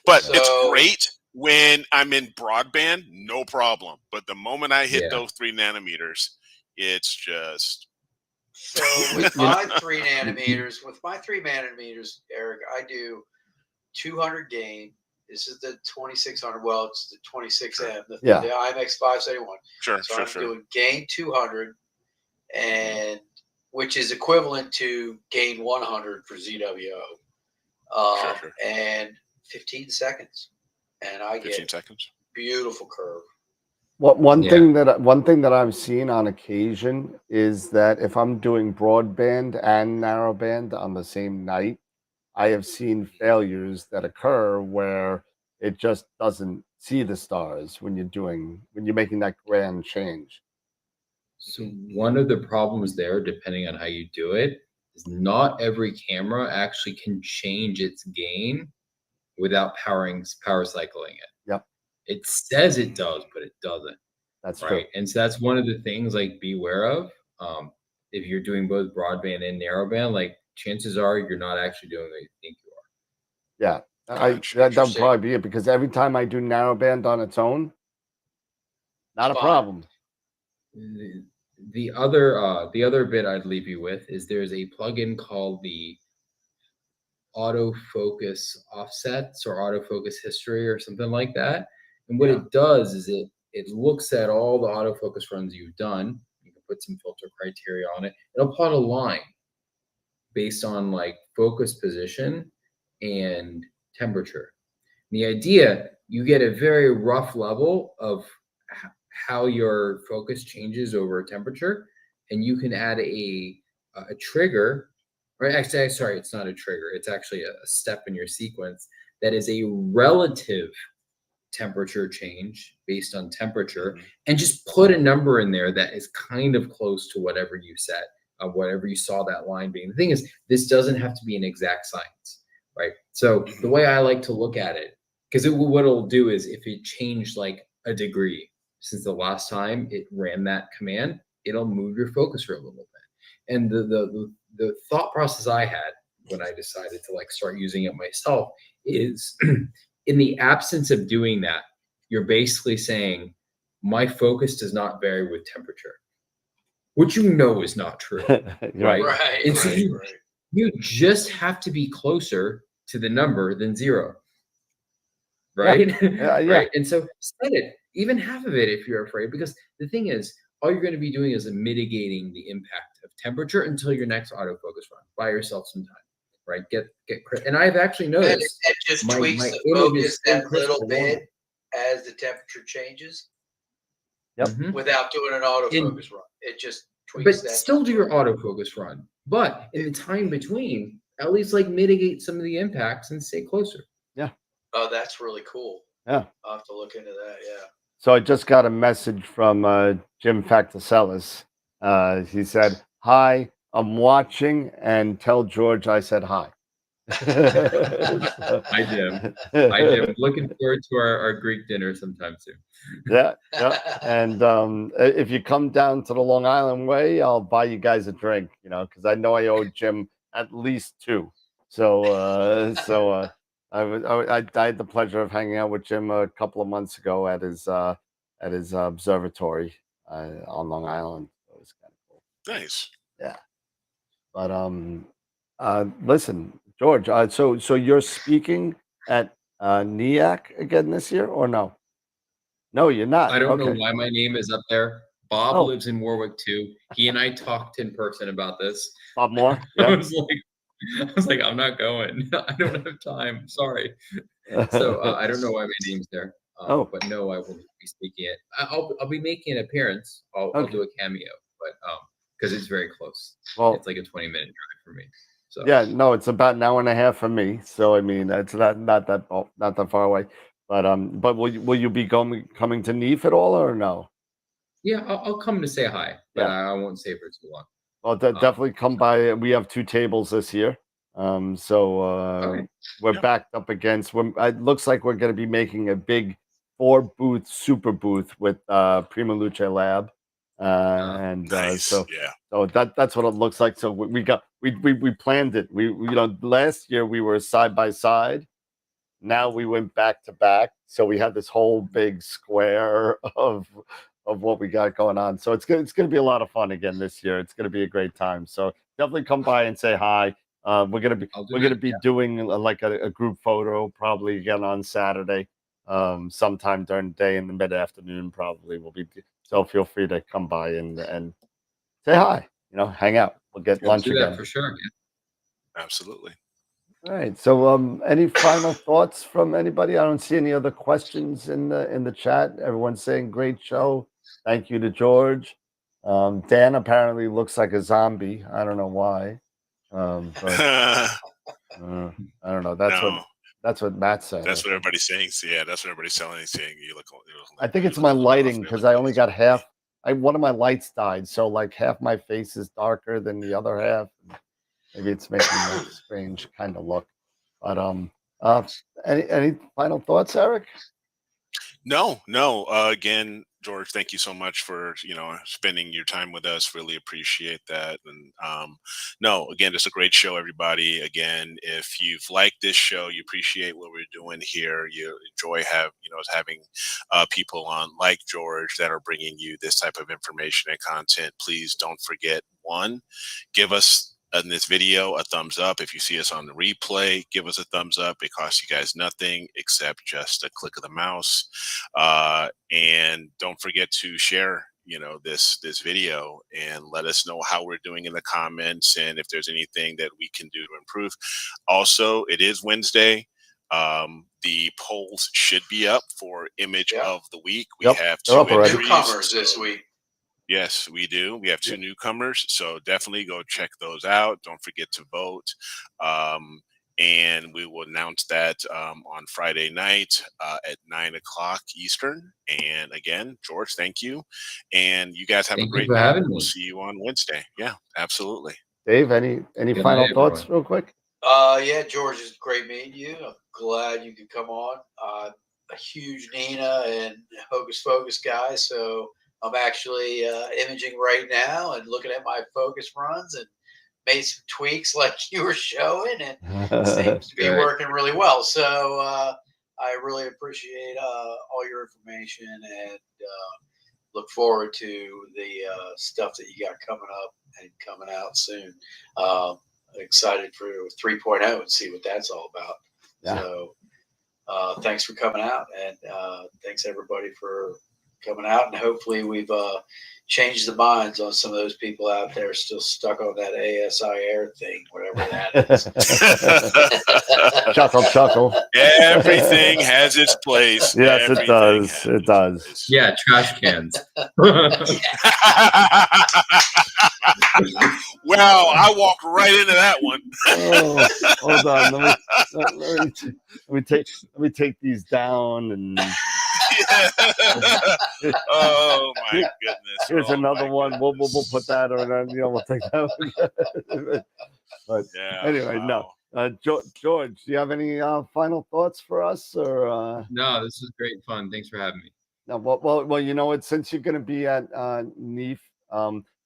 But it's great when I'm in broadband, no problem. But the moment I hit those 3 nanometers, it's just. So with my 3 nanometers, Eric, I do 200 gain. This is the 2600. Well, it's the 26M, the IMX571. So I'm doing gain 200, and which is equivalent to gain 100 for ZWO. And 15 seconds, and I get 15 seconds. Beautiful curve. One thing that I've seen on occasion is that if I'm doing broadband and narrowband on the same night, I have seen failures that occur where it just doesn't see the stars when you're making that grand change. So one of the problems there, depending on how you do it, is not every camera actually can change its gain without power cycling it. Yep. It says it does, but it doesn't. That's right. True. And so that's one of the things, like, beware of. If you're doing both broadband and narrowband, like, chances are you're not actually doing what you think you are. Yeah. That would probably be it, because every time I do narrowband on its own, not a problem. The other bit I'd leave you with is there's a plugin called the autofocus offsets or autofocus history or something like that. And what it does is it looks at all the autofocus runs you've done. You can put some filter criteria on it. It'll plot a line based on like focus position and temperature. And the idea, you get a very rough level of how your focus changes over temperature, and you can add a trigger. Or actually, sorry, it's not a trigger. It's actually a step in your sequence that is a relative temperature change based on temperature, and just put a number in there that is kind of close to whatever you set, whatever you saw that line being. The thing is, this doesn't have to be an exact science, right? So the way I like to look at it, because what it'll do is if it changed like a degree since the last time it ran that command, it'll move your focus for a little bit. And the thought process I had when I decided to like start using it myself is in the absence of doing that, you're basically saying my focus does not vary with temperature, which is not true. right? And so you just have to be closer to the number than 0. Right? Right. And so set it, even half of it if you're afraid, because the thing is, all you're going to be doing is mitigating the impact of temperature until your next autofocus run. Buy yourself some time, right? Get and I've actually noticed it just tweaks the focus that little bit as the temperature changes. Yep. Without doing an autofocus run, it just tweaks that. But still do your autofocus run. But in the time between, at least like mitigate some of the impacts and stay closer. Yeah. Oh, that's really cool. Yeah. I'll have to look into that. Yeah. So I just got a message from Jim Factoselis. He said, "Hi, I'm watching, and tell George I said hi." Hi, Jim. Hi, Jim. Looking forward to our Greek dinner sometime soon. Yeah. And if you come down to the Long Island way, I'll buy you guys a drink, because I know I owe Jim at least 2. So I had the pleasure of hanging out with Jim a couple of months ago at his observatory on Long Island. It was kind of cool. Nice. Yeah. But listen, George. So you're speaking at NEAC again this year, or no? No, you're not. I don't know why my name is up there. Bob lives in Warwick too. He and I talked in person about this. Bob Moore. Yeah. I was like, I'm not going. I don't have time. Sorry. So I don't know why my name's there. But no, I will be speaking it. I'll be making an appearance. I'll do a cameo, but because it's very close. Well, it's like a 20-minute drive for me. So yeah, no, it's about an hour and a half for me. So I mean, it's not that far away. But will you be coming to NEAF at all, or no? Yeah, I'll come to say hi, but Yeah. I won't stay for too long. Well, definitely come by. We have 2 tables this year. Okay. We're backed up against. It looks like we're going to be making a big 4-booth super booth with Prima Luce Lab, and Nice. so Yeah. so that's what it looks like. So we planned it. We last year we were side by side. Now we went back to back, so we have this whole big square of what we got going on. So it's going to be a lot of fun again this year. It's going to be a great time. So definitely come by and say hi. We're gonna be doing like a group photo probably again on Saturday, sometime during the day in the mid afternoon. Probably will be. So feel free to come by and say hi. Hang out. We'll get lunch do again that for sure. Yeah. Absolutely. All right. So, any final thoughts from anybody? I don't see any other questions in the chat. Everyone's saying great show. Thank you to George. Dan apparently looks like a zombie. I don't know why. But I don't know. That's what Matt said. That's what everybody's saying. So, yeah, that's what everybody's saying. You look I think it's my lighting because I only got half. One of my lights died, so like half my face is darker than the other half. Maybe it's making a strange kind of look. But any final thoughts, Eric? No. Again, George, thank you so much for spending your time with us. Really appreciate that. And no, again, just a great show, everybody. Again, if you've liked this show, you appreciate what we're doing here. You enjoy having people on like George that are bringing you this type of information and content. Please don't forget, one, give us in this video a thumbs up. If you see us on the replay, give us a thumbs up. It costs you guys nothing except just a click of the mouse. And don't forget to share this video and let us know how we're doing in the comments and if there's anything that we can do to improve. Also, it is Wednesday. The polls should be up for image of the week. We have 2 newcomers this week. Yes, we do. We have 2 newcomers, so definitely go check those out. Don't forget to vote. And we will announce that on Friday night at 9 o'clock Eastern. And again, George, thank you. And you guys have a great night. We'll see you on Wednesday. Yeah, absolutely. Dave, any final thoughts real quick? Yeah, George, it's great meeting you. I'm glad you could come on. A huge Nina and Hocus Pocus guy, so I'm actually imaging right now and looking at my focus runs and made some tweaks like you were showing, and it seems to be working really well. So I really appreciate all your information and look forward to the stuff that you got coming up and coming out soon. Excited for 3.0 and see what that's all about. Yeah. So thanks for coming out, and thanks everybody for coming out, and hopefully we've changed the minds on some of those people out there still stuck on that ASIR thing, whatever that is. Chuckle. Everything has its place. Yes, it does. It does. Yeah, trash cans. Well, I walked right into that one. Oh, hold on. Let me take these down and. Oh my goodness! Here's another one. We'll put that on. We'll take that one. But anyway, no. George, do you have any final thoughts for us? Or no, this was great fun. Thanks for having me. No, well, since you're going to be at NEAF,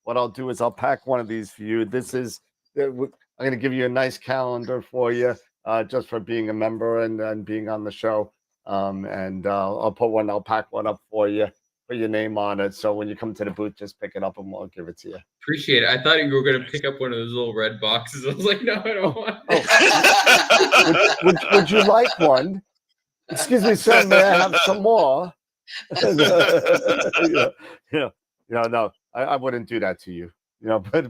what I'll do is I'll pack one of these for you. I'm going to give you a nice calendar for you, just for being a member and being on the show. And I'll pack one up for you, put your name on it. So when you come to the booth, just pick it up and we'll give it to you. Appreciate it. I thought you were going to pick up one of those little red boxes. I was like, no, I don't want it. Would you like one? Excuse me, sir, may I have some more? No, I wouldn't do that to you. But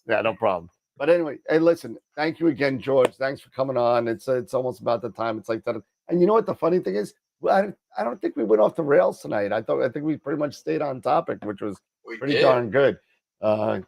yeah, no problem. But anyway, hey, listen, thank you again, George. Thanks for coming on. It's almost about the time. It's like that. And you know what the funny thing is? I don't think we went off the rails tonight. I think we pretty much stayed on topic, which was pretty darn good.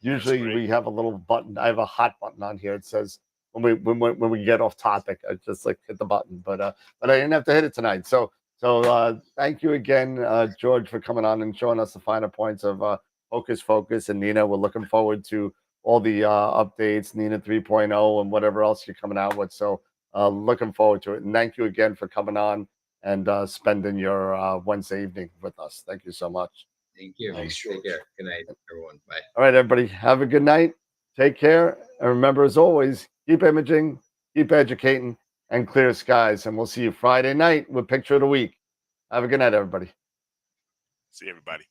Usually we have a little button. I have a hot button on here. It says when we get off topic, I just like hit the button. But I didn't have to hit it tonight. So So thank you again, George, for coming on and showing us the finer points of Hocus Focus and Nina. We're looking forward to all the updates, Nina 3.0 and whatever else you're coming out with. So looking forward to it. And thank you again for coming on and spending your Wednesday evening with us. Thank you so much. Thank you. Thanks, Take George. care. Good night, everyone. Bye. All right, everybody. Have a good night. Take care. And remember, as always, keep imaging, keep educating, and clear skies. And we'll see you Friday night with Picture of the Week. Have a good night, everybody. See everybody.